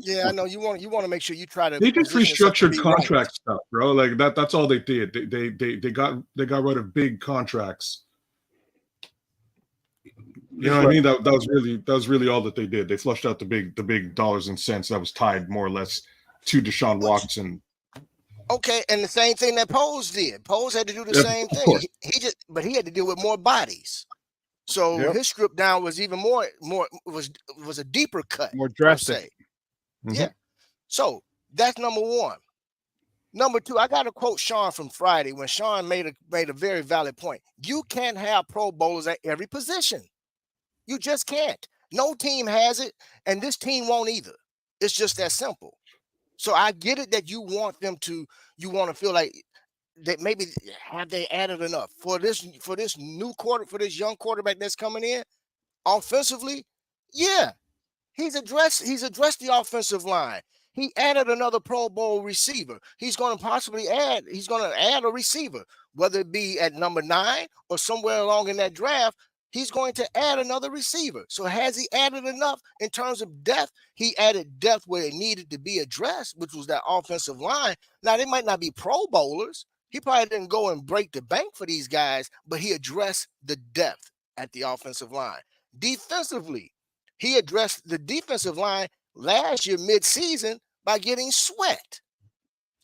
Yeah, I know you want to make sure you try to. They just restructured contract stuff, bro. Like that. That's all they did. They got rid of big contracts. You know what I mean? That was really all that they did. They flushed out the big dollars and cents that was tied more or less to Deshaun Watson. Okay, and the same thing that Poles did. Poles had to do the same thing. But he had to deal with more bodies. So his strip down was even more was a deeper cut, more drastic. Yeah. So that's number one. Number two, I got to quote Shawn from Friday when Shawn made a very valid point. You can't have Pro Bowlers at every position. You just can't. No team has it, and this team won't either. It's just that simple. So I get it that you want to feel like that maybe have they added enough for this young quarterback that's coming in offensively. Yeah, he's addressed the offensive line. He added another Pro Bowl receiver. He's going to add a receiver, whether it be at number 9 or somewhere along in that draft. He's going to add another receiver. So has he added enough in terms of depth? He added depth where it needed to be addressed, which was that offensive line. Now, they might not be Pro Bowlers. He probably didn't go and break the bank for these guys, but he addressed the depth at the offensive line. Defensively, he addressed the defensive line last year mid-season by getting Sweat.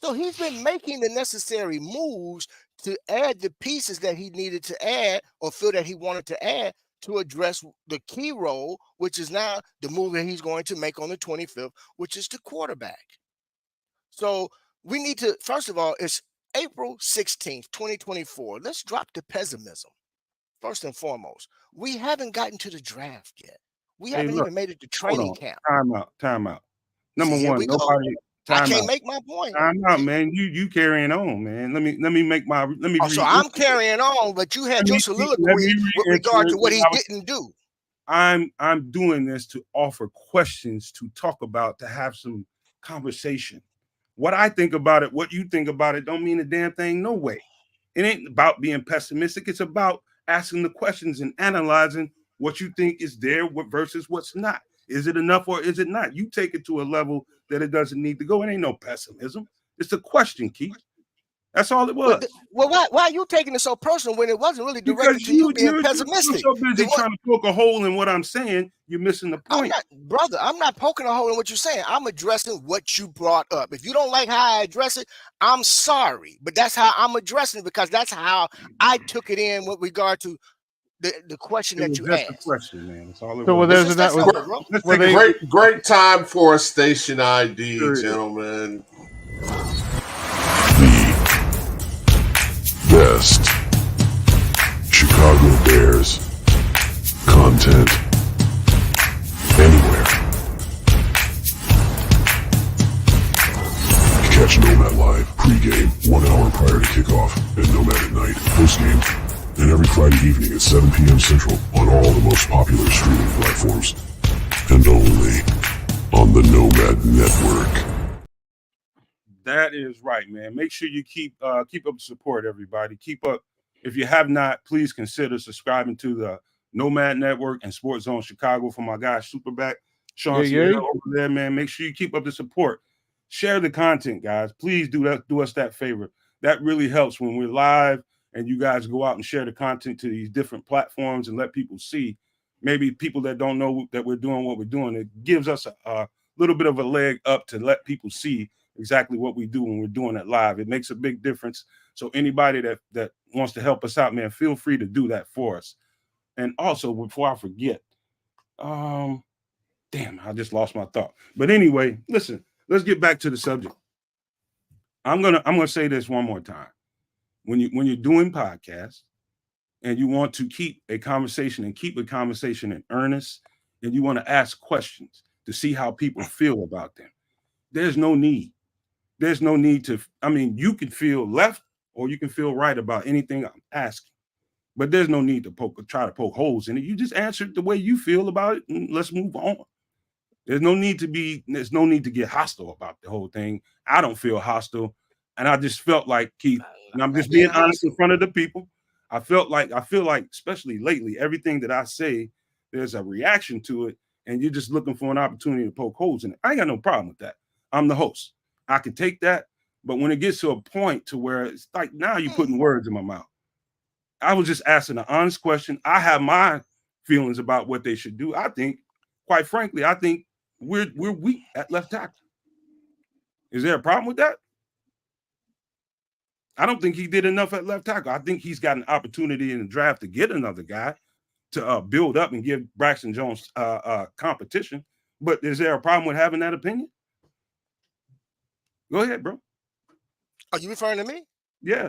So he's been making the necessary moves to add the pieces that he needed to add or feel that he wanted to add to address the key role, which is now the move that he's going to make on the 25th, which is the quarterback. So we need to, first of all, it's April 16th, 2024. Let's drop the pessimism. First and foremost, we haven't gotten to the draft yet. We Hey, haven't look, even made it to hold training on. camp. Time out. See, Number here one, we go. nobody. I Time can't out. make my point. Time out, man. You carrying on, man. Let me make my. Let me. Oh, so I'm carrying on, but you had your soliloquy with regard to what he didn't do. I'm doing this to offer questions to talk about, to have some conversation. What I think about it, what you think about it, don't mean a damn thing. No way. It ain't about being pessimistic. It's about asking the questions and analyzing what you think is there versus what's not. Is it enough or is it not? You take it to a level that it doesn't need to go. It ain't no pessimism. It's a question, Keith. That's all it was. Well, why are you taking it so personal when it wasn't really directed Because to you being pessimistic? You're so busy trying to poke a hole in what I'm saying, you're missing the point. I'm not poking a hole in what you're saying. I'm addressing what you brought up. If you don't like how I address it, I'm sorry. But that's how I'm addressing it, because that's how I took it in with regard to the question that you asked. The question, man. That's all it So was. It's a great time for a station ID, gentlemen. The best Chicago Bears content anywhere. Catch Nomad Live pregame 1 hour prior to kickoff, and Nomad at Night postgame, and every Friday evening at 7 p.m. Central on all the most popular streaming platforms, and only on the Nomad Network. That is right, man. Make sure you keep up the support, everybody. Keep up. If you have not, please consider subscribing to the Nomad Network and Sports Zone Chicago for my guy SuperBack, Shawn Sierra over there, man. Make sure you keep up the support. Share the content, guys. Please do us that favor. That really helps when we're live and you guys go out and share the content to these different platforms and let people see. Maybe people that don't know that we're doing what we're doing. It gives us a little bit of a leg up to let people see exactly what we do when we're doing it live. It makes a big difference. So anybody that wants to help us out, man, feel free to do that for us. And also, before I forget, damn, I just lost my thought. But anyway, listen, let's get back to the subject. I'm gonna say this one more time. When you're doing podcasts and you want to keep a conversation in earnest, and you want to ask questions to see how people feel about them, there's no need. There's no need to, you can feel left or you can feel right about anything I'm asking, but there's no need to try to poke holes in it. You just answer it the way you feel about it, and let's move on. There's no need to get hostile about the whole thing. I don't feel hostile. And I just felt like, Keith, and I'm just being honest in front of the people, I feel like, especially lately, everything that I say, there's a reaction to it, and you're just looking for an opportunity to poke holes in it. I ain't got no problem with that. I'm the host. I can take that. But when it gets to a point to where it's like, now you're putting words in my mouth. I was just asking an honest question. I have my feelings about what they should do. I think, quite frankly, we're weak at left tackle. Is there a problem with that? I don't think he did enough at left tackle. I think he's got an opportunity in the draft to get another guy to build up and give Braxton Jones competition. But is there a problem with having that opinion? Go ahead, bro. Are you referring to me? Yeah.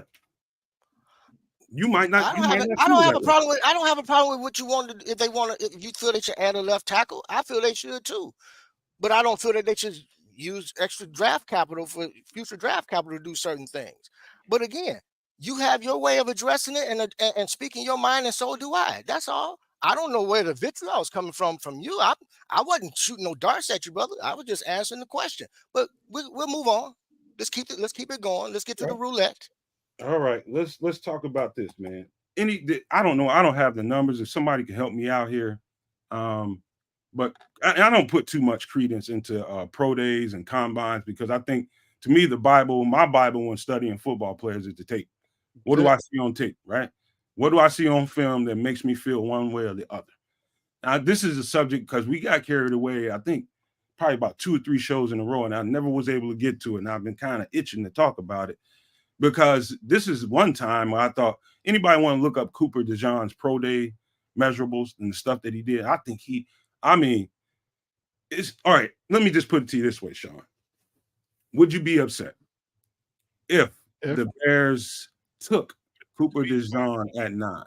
You might not. I don't have a problem with what you want to. If you feel they should add a left tackle, I feel they should too. But I don't feel that they should use extra draft capital for future draft capital to do certain things. But again, you have your way of addressing it and speaking your mind, and so do I. That's all. I don't know where the vitriol is coming from you. I wasn't shooting no darts at you, brother. I was just answering the question. But we'll move on. Let's keep it going. Let's get to the roulette. All right, let's talk about this, man. I don't know. I don't have the numbers. If somebody can help me out here, but I don't put too much credence into pro days and combines, because I think, to me, my Bible when studying football players is the tape. What do I see on tape, right? What do I see on film that makes me feel one way or the other? Now, this is a subject because we got carried away, I think, probably about 2 or 3 shows in a row, and I never was able to get to it, and I've been kind of itching to talk about it, because this is one time where I thought, anybody want to look up Cooper DeJean's pro day measurables and the stuff that he did? I think it's all right. Let me just put it to you this way, Shawn. Would you be upset if the Bears took Cooper DeJean at 9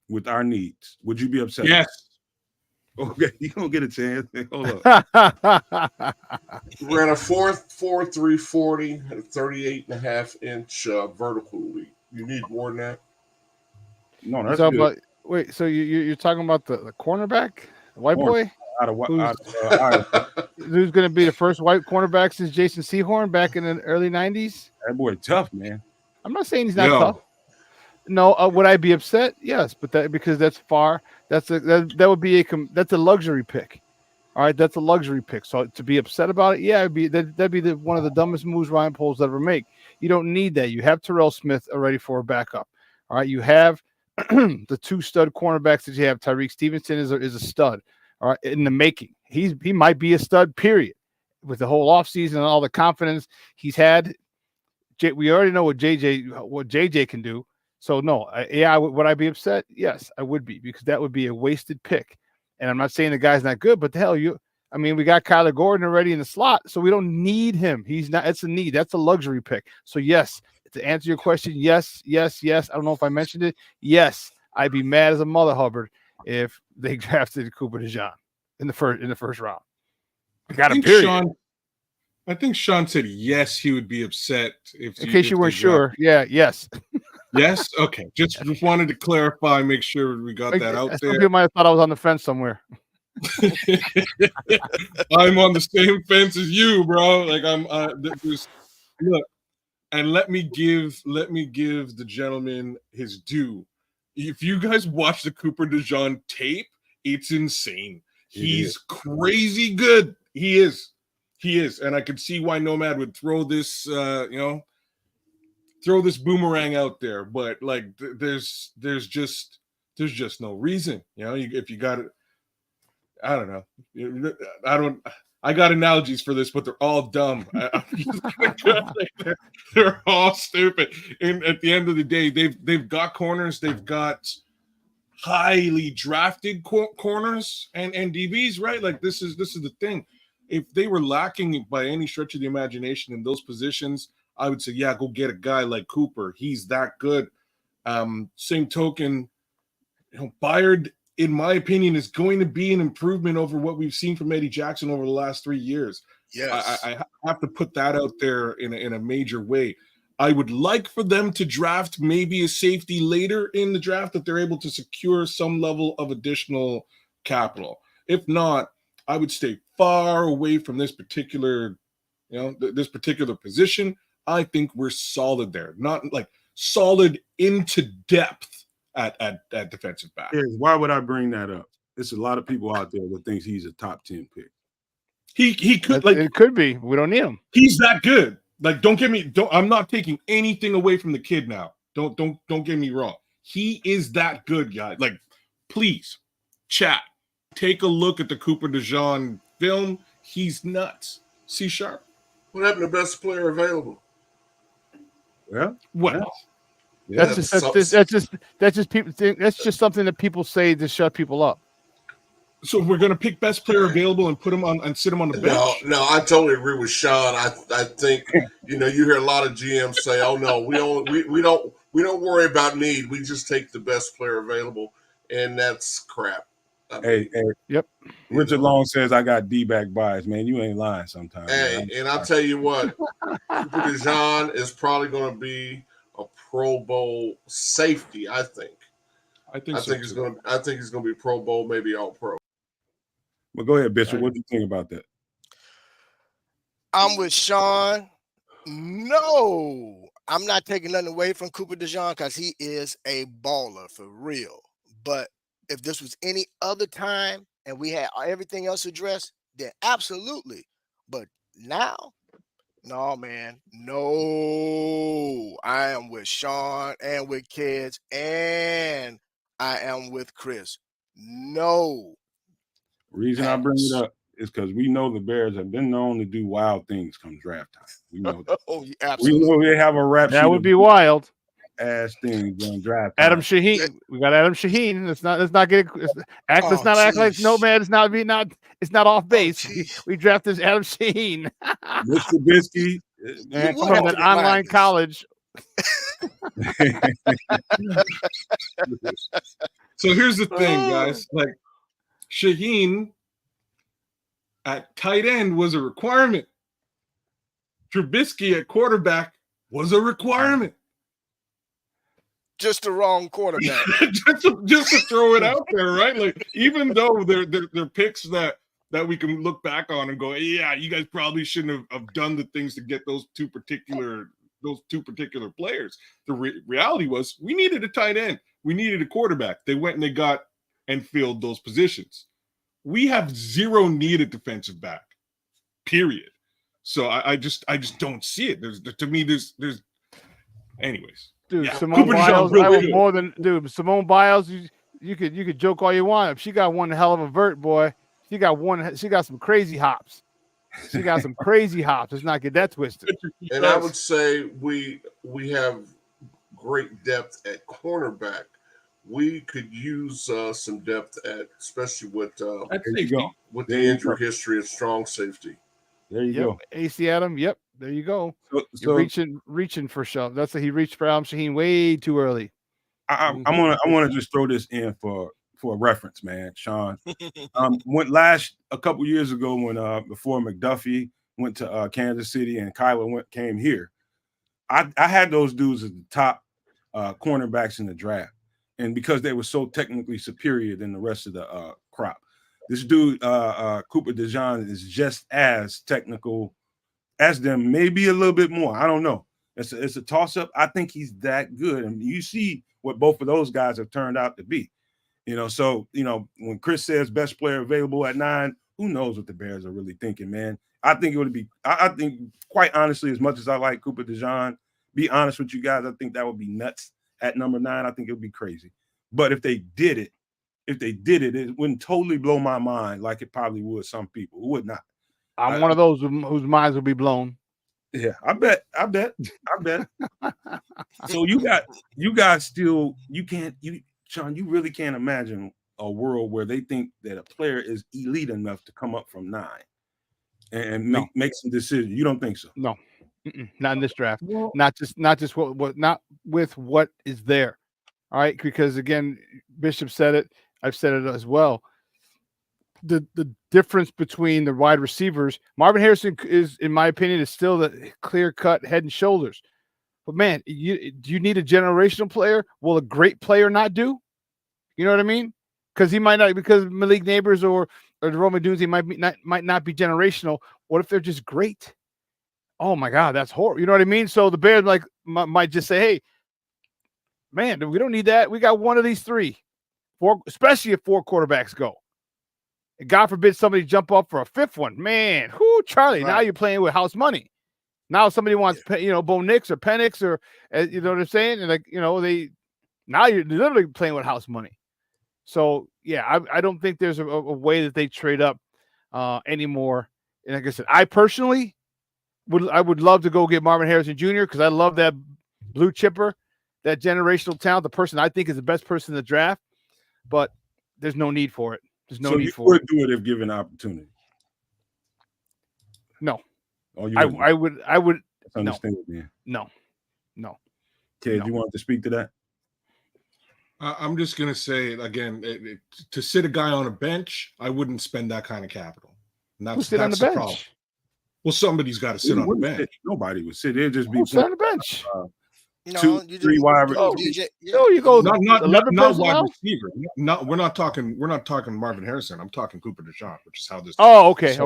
with our needs, would you be upset? Yes. Okay, you don't get a chance. Hold up. We're at a 4.3 40, 38.5-inch vertical leap. You need more than that? No, that's good. About, wait, so you're talking about the cornerback, the white boy? Who's going to be the first white cornerback since Jason Sehorn back in the early 90s? That boy tough, man. I'm not saying he's not tough. No, would I be upset? Yes, but because that's far. That's a luxury pick. All right, that's a luxury pick. So to be upset about it, yeah, that'd be one of the dumbest moves Ryan Poles ever make. You don't need that. You have Terrell Smith already for a backup. All right, you have the 2 stud cornerbacks that you have. Tyreek Stevenson is a stud. All right, in the making. He might be a stud, period. With the whole offseason and all the confidence he's had. We already know what JJ can do. So no, would I be upset? Yes, I would be, because that would be a wasted pick. And I'm not saying the guy's not good, but the hell, we got Kyler Gordon already in the slot, so we don't need him. He's not. It's a need. That's a luxury pick. So yes, to answer your question, yes. I don't know if I mentioned it. Yes, I'd be mad as a mother Hubbard if they drafted Cooper DeJean in the first round. I think Shawn said yes, he would be upset in case you weren't sure. Yeah, yes. Yes. Okay. Just wanted to clarify, make sure we got that out there. People might have thought I was on the fence somewhere. I'm on the same fence as you, bro. Like look, and let me give the gentleman his due. If you guys watch the Cooper DeJean tape, it's insane. He's crazy good. He is, and I could see why Nomad would throw this, throw this boomerang out there. But like, there's just no reason. If you got it, I don't know. I got analogies for this, but they're all dumb. They're all stupid. And at the end of the day, they've got corners. They've got highly drafted corners and DBs, right? Like this is the thing. If they were lacking by any stretch of the imagination in those positions, I would say, yeah, go get a guy like Cooper. He's that good. Same token, Byard, in my opinion, is going to be an improvement over what we've seen from Eddie Jackson over the last 3 years. Yes. I have to put that out there in a major way. I would like for them to draft maybe a safety later in the draft, that they're able to secure some level of additional capital. If not, I would stay far away from this particular, this particular position. I think we're solid there, not like solid into depth at defensive back. Why would I bring that up? There's a lot of people out there that thinks he's a top 10 pick. He could, it could be. We don't need him. He's that good. Like, I'm not taking anything away from the kid now. Don't get me wrong. He is that good, guy. Like, please, chat, take a look at the Cooper DeJean film. He's nuts. C#. What happened to best player available? Well, that's just people think, that's just something that people say to shut people up. So we're gonna pick best player available and put him on and sit him on the bench. No, I totally agree with Shawn. I think you hear a lot of GMs say, "Oh no, we don't worry about need. We just take the best player available," and that's crap. Yep. Richard Long says I got D-back bias, man. You ain't lying sometimes. Hey, and I'll tell you what, Cooper DeJean is probably going to be a Pro Bowl safety. I think he's going to be Pro Bowl, maybe All Pro. Well, go ahead, Bishop. What do you think about that? I'm with Shawn. No, I'm not taking nothing away from Cooper DeJean because he is a baller for real. But if this was any other time and we had everything else addressed, then absolutely. But now, no, man. No. I am with Shawn and with Kedz, and I am with Chris. No. Reason I bring it up is because we know the Bears have been known to do wild things come draft time. We know that. Oh, absolutely. We know they have a rap. That would be wild. Ass things on draft time. Adam Shaheen. We got Adam Shaheen. Let's not act like Nomad is not off base. We drafted Adam Shaheen. Mitch Trubisky Man, would from have that to remind online us. college. So here's the thing, guys. Like Shaheen at tight end was a requirement. Trubisky at quarterback was a requirement. Just the wrong quarterback. just to throw it out there, right? Like, even though they're picks that we can look back on and go, yeah, you guys probably shouldn't have done the things to get those two particular players. The reality was we needed a tight end. We needed a quarterback. They went and they got and filled those positions. We have zero needed defensive back, period. So I just don't see it. There's anyways. Dude, Yeah, Simone Cooper Biles, DeJean really I would good. more than dude. Simone Biles, you could joke all you want. She got one hell of a vert, boy. She got some crazy hops. She got some crazy hops. Let's not get that twisted. And I would say we have great depth at cornerback. We could use some depth especially with There you go. with There the you injury go. history of strong safety. There you Yep, go. AC Adam. Yep, there you go. So You're reaching for Shawn. That's what he reached for Al Shaheen way too early. I want to just throw this in for a reference, man. Shawn went a couple years ago when before McDuffie went to Kansas City and Kyler came here. I had those dudes as the top cornerbacks in the draft, and because they were so technically superior than the rest of the crop. This dude Cooper DeJean is just as technical as them, maybe a little bit more. I don't know. It's a toss up. I think he's that good, and you see what both of those guys have turned out to be. So when Chris says best player available at 9, who knows what the Bears are really thinking, man? I think it would be. I think, quite honestly, as much as I like Cooper DeJean, be honest with you guys, I think that would be nuts at number 9. I think it would be crazy. But if they did it, it wouldn't totally blow my mind like it probably would some people. It would not. I'm one of those whose minds will be blown. Yeah, I bet. So you guys still, Shawn, you really can't imagine a world where they think that a player is elite enough to come up from 9 and make some decisions. You don't think so? No, not in this draft. Not just not with what is there. All right, because again, Bishop said it. I've said it as well. The difference between the wide receivers, Marvin Harrison is, in my opinion, is still the clear-cut head and shoulders. But man, do you need a generational player? Will a great player not do? You know what I mean? Because he might not, because maliknabors or the Roman Dunes, he might not be generational. What if they're just great? Oh my God, that's horrible. You know what I mean? So the Bears might just say, hey, man, we don't need that. We got one of these 3, 4, especially if 4 quarterbacks go. And God forbid somebody jump up for a 5th one. Man, Charlie, now you're playing with house money. Now somebody wants, Bo Nix or Penix or, you know what I'm saying? And now you're literally playing with house money. So yeah, I don't think there's a way that they trade up anymore. And like I said, I personally would love to go get Marvin Harrison Jr. because I love that blue chipper, that generational talent, the person I think is the best person in the draft. But there's no need for it. There's no need for it. You would do it if given opportunity. No. Oh, I would. Understand, man. No. Kedz, you want to speak to that? I'm just going to say, again, to sit a guy on a bench, I wouldn't spend that kind of capital. And that's on the bench? problem. Well, somebody's got to sit on the bench. Nobody would sit. It'd just be sit on the bench. No, 2, 3 wide receivers. You go not 11 wide receiver. We're not talking Marvin Harrison. I'm talking Cooper DeJean, which is how this. Oh, okay.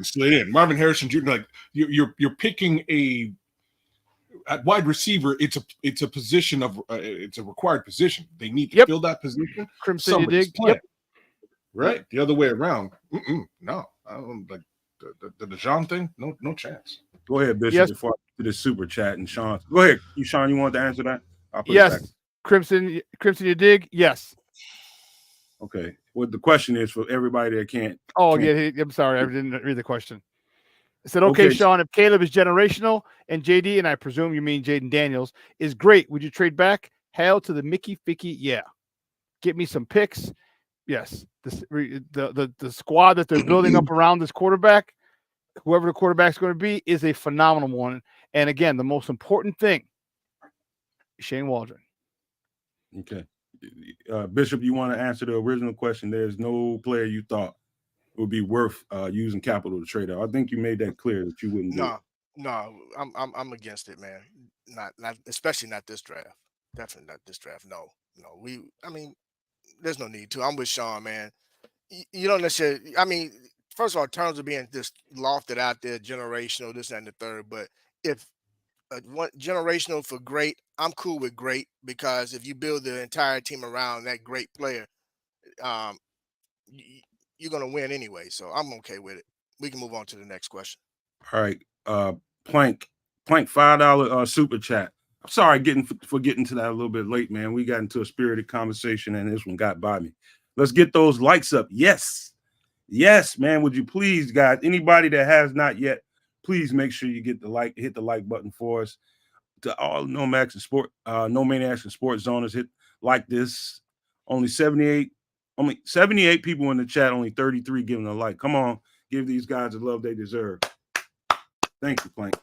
Slid in. Marvin Harrison Jr. Like you're picking at wide receiver. It's a position of it's a required position. They need to fill that position. Crimson, you dig? Yep. Right. The other way around. No, I don't like the DeJean thing. No chance. Go ahead, Bishop, before I do the super chat. And Shawn, go ahead. Shawn, you want to answer that? Yes. Crimson, you dig? Yes. Okay. Well, the question is for everybody that can't. Yeah. I'm sorry. I didn't read the question. I said, okay, Shawn, if Caleb is generational and JD, and I presume you mean Jaden Daniels, is great, would you trade back? Hail to the Mickey Ficky. Yeah. Get me some picks. Yes. The squad that they're building up around this quarterback, whoever the quarterback's going to be is a phenomenal one. And again, the most important thing, Shanewaldron. Okay. Bishop, you want to answer the original question? There's no player you thought would be worth using capital to trade out. I think you made that clear that you wouldn't do it. No, I'm against it, man. Not especially not this draft. Definitely not this draft. No. I mean, there's no need to. I'm with Shawn, man. You don't necessarily. I mean, first of all, in terms of being just lofted out there, generational, this and the third. But if one generational for great, I'm cool with great, because if you build the entire team around that great player, you're gonna win anyway. So I'm okay with it. We can move on to the next question. All right. Plank $5 super chat. I'm sorry for getting to that a little bit late, man. We got into a spirited conversation and this one got by me. Let's get those likes up. Yes, man. Would you please, guys? Anybody that has not yet, please make sure you hit the like button for us. To all Nomads and Nomaniacs and Sports Zoners, hit like this. Only 78 people in the chat. Only 33 giving a like. Come on, give these guys the love they deserve. Thank you, Plank.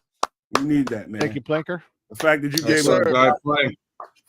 We need that, man. Thank you, Planker. The fact that you gave us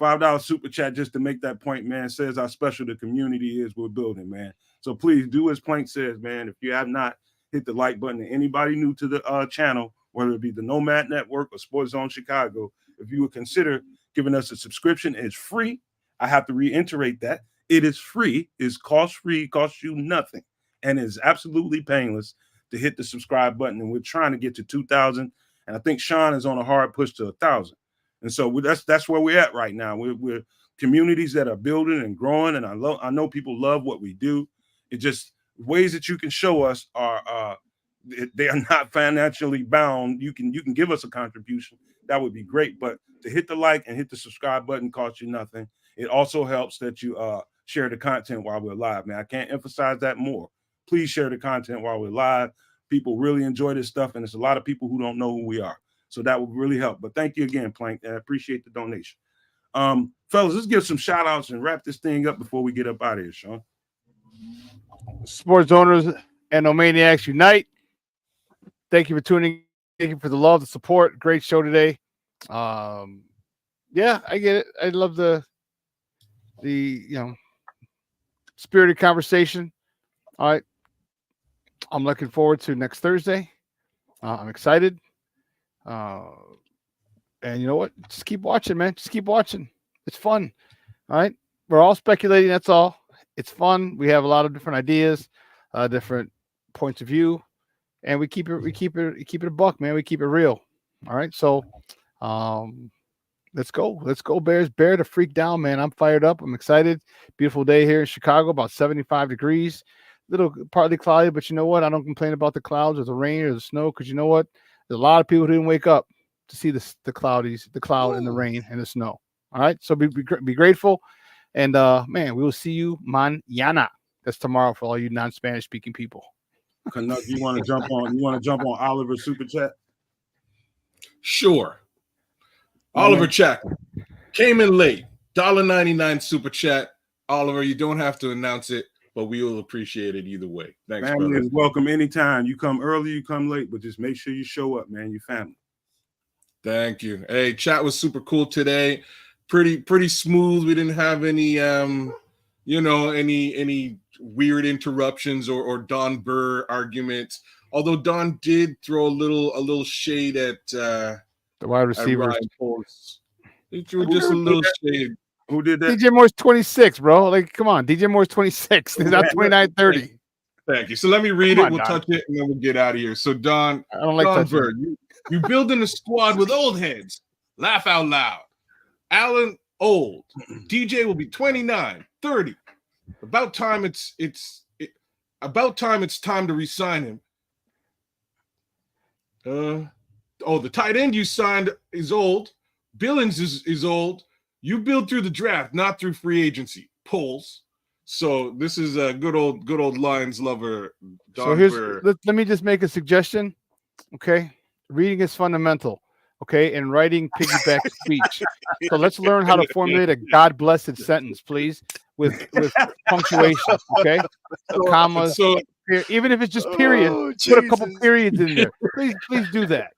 $5 super chat just to make that point, man, says how special the community is we're building, man. So please do as Plank says, man. If you have not hit the like button, and anybody new to the channel, whether it be the Nomad Network or Sports Zone Chicago, if you would consider giving us a subscription, it's free. I have to reiterate that. It is free. It's cost-free, costs you nothing, and it's absolutely painless to hit the subscribe button. And we're trying to get to 2,000. And I think Shawn is on a hard push to 1,000. And so that's where we're at right now. We're communities that are building and growing. And I know people love what we do. It just ways that you can show us are they are not financially bound. You can give us a contribution. That would be great. But to hit the like and hit the subscribe button costs you nothing. It also helps that you share the content while we're live, man. I can't emphasize that more. Please share the content while we're live. People really enjoy this stuff, and there's a lot of people who don't know who we are. So that would really help. But thank you again, Plank. I appreciate the donation. Fellas, let's give some shout outs and wrap this thing up before we get up out of here, Shawn. Sports owners and Nomaniacs unite. Thank you for tuning in. Thank you for the love, the support. Great show today. Yeah, I get it. I love the spirited conversation. All right. I'm looking forward to next Thursday. I'm excited. And you know what? Just keep watching, man. Just keep watching. It's fun. All right. We're all speculating. That's all. It's fun. We have a lot of different ideas, different points of view, and we keep it a buck, man. We keep it real. All right. So, let's go. Let's go, Bears. Bear to freak down, man. I'm fired up. I'm excited. Beautiful day here in Chicago, about 75 degrees. Little partly cloudy, but you know what? I don't complain about the clouds or the rain or the snow, because you know what? There's a lot of people who didn't wake up to see the cloud and the rain and the snow. All right, so be grateful, and man, we will see you mañana. That's tomorrow for all you non-Spanish speaking people. Canuck, you want to jump on? You want to jump on Oliver's super chat? Sure. Oliver Chapman came in late. $1.99 super chat. Oliver, you don't have to announce it, but we will appreciate it either way. Thanks, family brother. is welcome anytime. You come early, you come late, but just make sure you show up, man. Your family. Thank you. Hey, chat was super cool today. Pretty smooth. We didn't have any any weird interruptions or Don Burr arguments. Although Don did throw a little shade at the wide receivers. He threw just a little shade. Who did that? DJ Moore's 26, bro. Like, come on. DJ Moore's 26. He's not 29, 30. Thank you. So let me read it. We'll touch it, and then we'll get out of here. So, Don Bird, you building a squad with old heads. Laugh out loud. Allen, old. DJ will be 29, 30. About time it's time to re-sign him. The tight end you signed is old. Billings is old. You build through the draft, not through free agency. Polls. So this is a good old Lions lover. Let me just make a suggestion. Okay, reading is fundamental. Okay, and writing piggyback speech. So let's learn how to formulate a God-blessed sentence, please, with punctuation. Okay, commas. even if it's just period, put a couple periods in there. Please do that.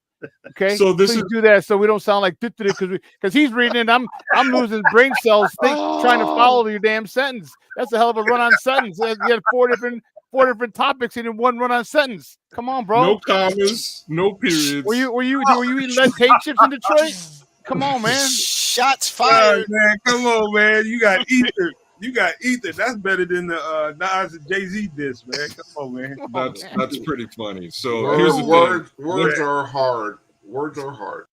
Okay, so please do that so we don't sound like because he's reading it. I'm losing brain cells trying to follow your damn sentence. That's a hell of a run-on sentence. You had four different topics in one run-on sentence. Come on, bro. No commas, no periods. Were you eating lead paint chips in Detroit? Come on, man. Shots fired, man. Come on, man. You got ether. You got ether. That's better than the Nas and Jay-Z diss, man. Come on, man. That's pretty funny. So Words, here's the thing. Words are hard. Words are hard.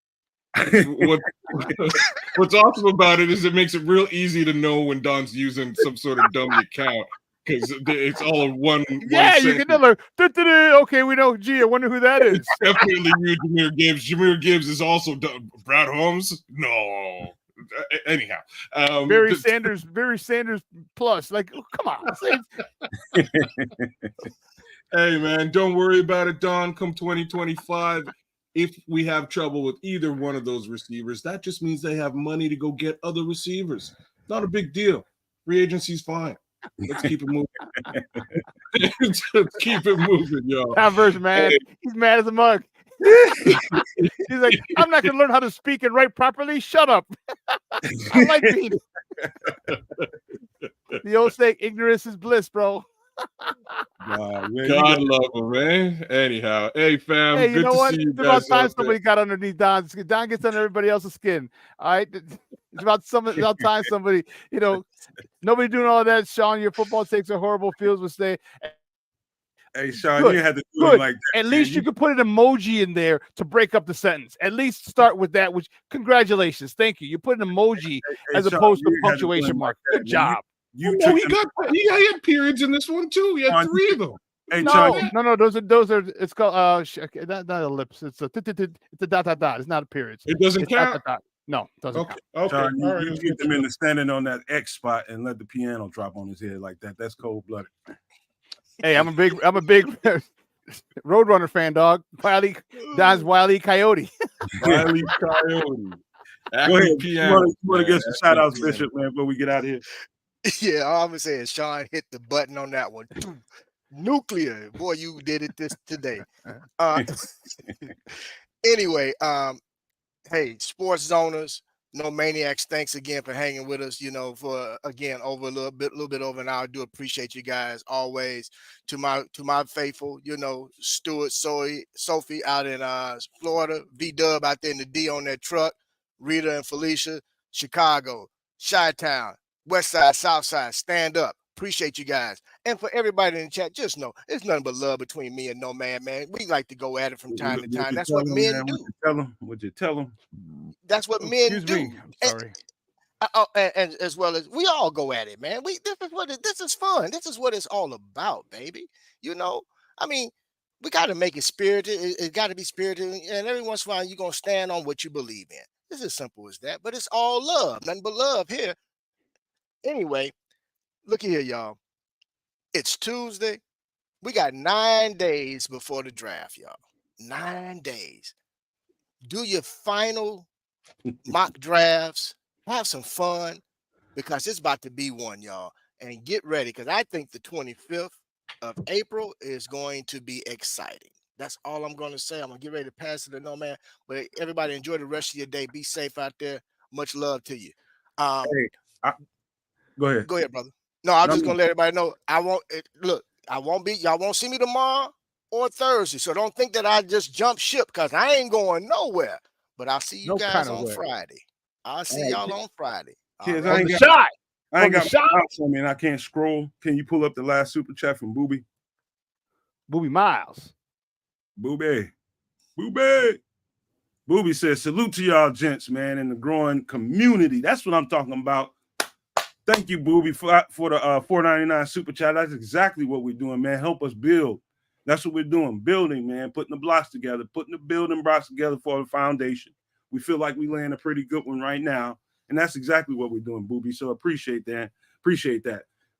What's awesome about it is it makes it real easy to know when Don's using some sort of dummy account because it's all in one. Yeah, you can never. Okay, we know. Gee, I wonder who that is. Definitely you, Jameer Gibbs. Jameer Gibbs is also Brad Holmes. No. Anyhow, Barry Sanders plus. Like, come on. Hey, man, don't worry about it, Don. Come 2025, if we have trouble with either one of those receivers, that just means they have money to go get other receivers. Not a big deal. Free agency's fine. Let's keep it moving. Let's keep it moving, y'all. Converse, man. Hey. He's mad as a mug. He's like, I'm not gonna learn how to speak and write properly. Shut up. I like being the old saying, ignorance is bliss, bro. God love him, man. Anyhow, hey fam, hey, you good know to what? see you it's guys. About time somebody got underneath Don. Don gets under everybody else's skin. All right, it's about time somebody, nobody doing all of that. Shawn, your football takes are horrible. Fields would say. Hey, Shawn, you had to do it like that. At least you could put an emoji in there to break up the sentence. At least start with that, which congratulations. Thank you. You put an emoji as opposed to a punctuation mark. Good job. He had periods in this one too. He had 3 of them. Hey, no. Those are. It's called not ellipse. It's a dot. It's not a period. It doesn't count. No, it doesn't count. Okay. Shawn, you get them in the standing on that X spot and let the piano drop on his head like that. That's cold-blooded. Hey, I'm a big Roadrunner fan, dog. Don's Wile E. Coyote. Wile E. Coyote. Go ahead. You want to get some shout-outs, Bishop, man, before we get out of here? Yeah, all I'm gonna say is Shawn hit the button on that one. Nuclear, boy, you did it today. Anyway, hey, sports zoners, no maniacs. Thanks again for hanging with us. For again over a little bit over an hour. I do appreciate you guys always. To my faithful, Stuart, Sophie out in Florida, V-Dub out there in the D on that truck, Rita and Felicia, Chicago, Chi-Town. West Side, South Side, stand up. Appreciate you guys. And for everybody in the chat, just know it's nothing but love between me and Nomad, man. We like to go at it from time to time. That's what men do. Would you tell them? That's what men do. Me. I'm sorry. And as well as we all go at it, man. This is fun. This is what it's all about, baby. I mean, we got to make it spirited. It got to be spirited. And every once in a while, you're going to stand on what you believe in. It's as simple as that. But it's all love. Nothing but love here. Anyway, look here, y'all. It's Tuesday. We got 9 days before the draft, y'all. 9 days. Do your final mock drafts. Have some fun because it's about to be one, y'all. And get ready because I think the 25th of April is going to be exciting. That's all I'm going to say. I'm going to get ready to pass it to Nomad. But everybody enjoy the rest of your day. Be safe out there. Much love to you. Go ahead. Go ahead, brother. No, I'm just gonna let everybody know. I won't be. Y'all won't see me tomorrow or Thursday. So don't think that I just jump ship because I ain't going nowhere. But I'll see you guys on Friday. I'll see y'all on Friday. Kids, I ain't got my mouse on me and I can't scroll. Can you pull up the last super chat from Booby? Booby Miles. Booby says, salute to y'all gents, man, in the growing community. That's what I'm talking about. Thank you, Booby, for the $4.99 super chat. That's exactly what we're doing, man. Help us build. That's what we're doing. Building, man. Putting the blocks together. Putting the building blocks together for the foundation. We feel like we laying a pretty good one right now. And that's exactly what we're doing, Booby. So appreciate that.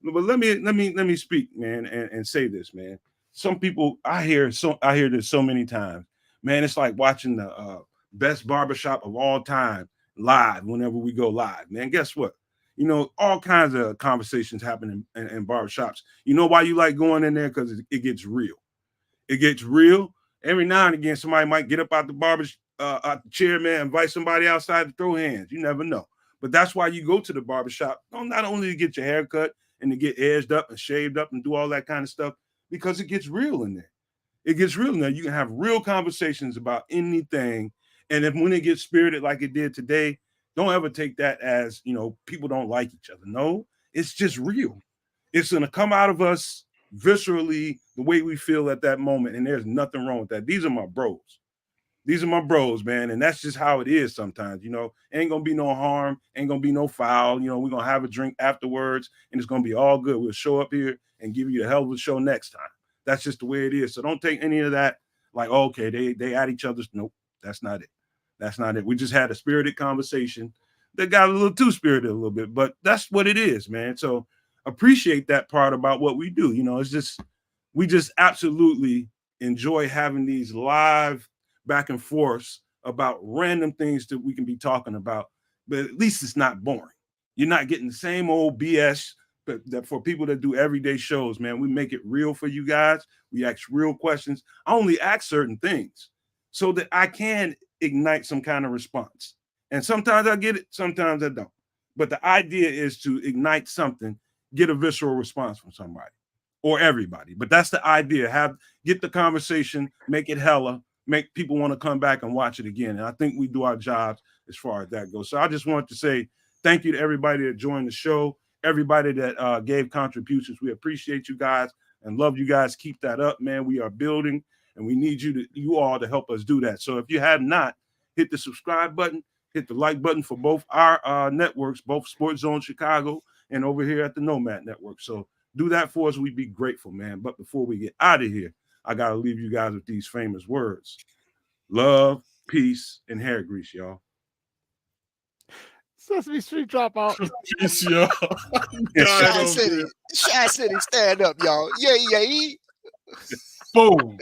But let me speak, man, and say this, man. Some people I hear this so many times. Man, it's like watching the best barbershop of all time live whenever we go live. Man, guess what? You know, all kinds of conversations happen in barbershops. You know why you like going in there? Because it gets real. It gets real. Every now and again, somebody might get up out the out the chair, man, invite somebody outside to throw hands. You never know. But that's why you go to the barbershop, not only to get your hair cut and to get edged up and shaved up and do all that kind of stuff, because it gets real in there. It gets real in there. You can have real conversations about anything. And if when it gets spirited like it did today, don't ever take that as, you know, people don't like each other. No, it's just real. It's going to come out of us viscerally the way we feel at that moment. And there's nothing wrong with that. These are my bros. These are my bros, man. And that's just how it is sometimes, you know. Ain't going to be no harm. Ain't going to be no foul. You know, we're going to have a drink afterwards, and it's going to be all good. We'll show up here and give you a hell of a show next time. That's just the way it is. So don't take any of that like, oh, okay, they at each other's. Nope, that's not it. That's not it. We just had a spirited conversation that got a little too spirited a little bit, but that's what it is, man. So appreciate that part about what we do. You know, it's just, we just absolutely enjoy having these live back and forth about random things that we can be talking about, but at least it's not boring. You're not getting the same old BS. But that for people that do everyday shows, man, we make it real for you guys. We ask real questions. I only ask certain things so that I can ignite some kind of response. And sometimes I get it, sometimes I don't. But the idea is to ignite something, get a visceral response from somebody or everybody. But that's the idea. Get the conversation, make it hella, make people want to come back and watch it again. And I think we do our jobs as far as that goes. So I just wanted to say thank you to everybody that joined the show. Everybody that gave contributions, we appreciate you guys and love you guys. Keep that up, man. We are building, and we need you all to help us do that. So if you have not, hit the subscribe button, hit the like button for both our networks, both Sports Zone Chicago and over here at the Nomad Network. So do that for us. We'd be grateful, man. But before we get out of here, I got to leave you guys with these famous words: love, peace, and hair grease, y'all. Sesame Street dropout. Peace, y'all. Shy City, stand up, y'all. Yay. Boom.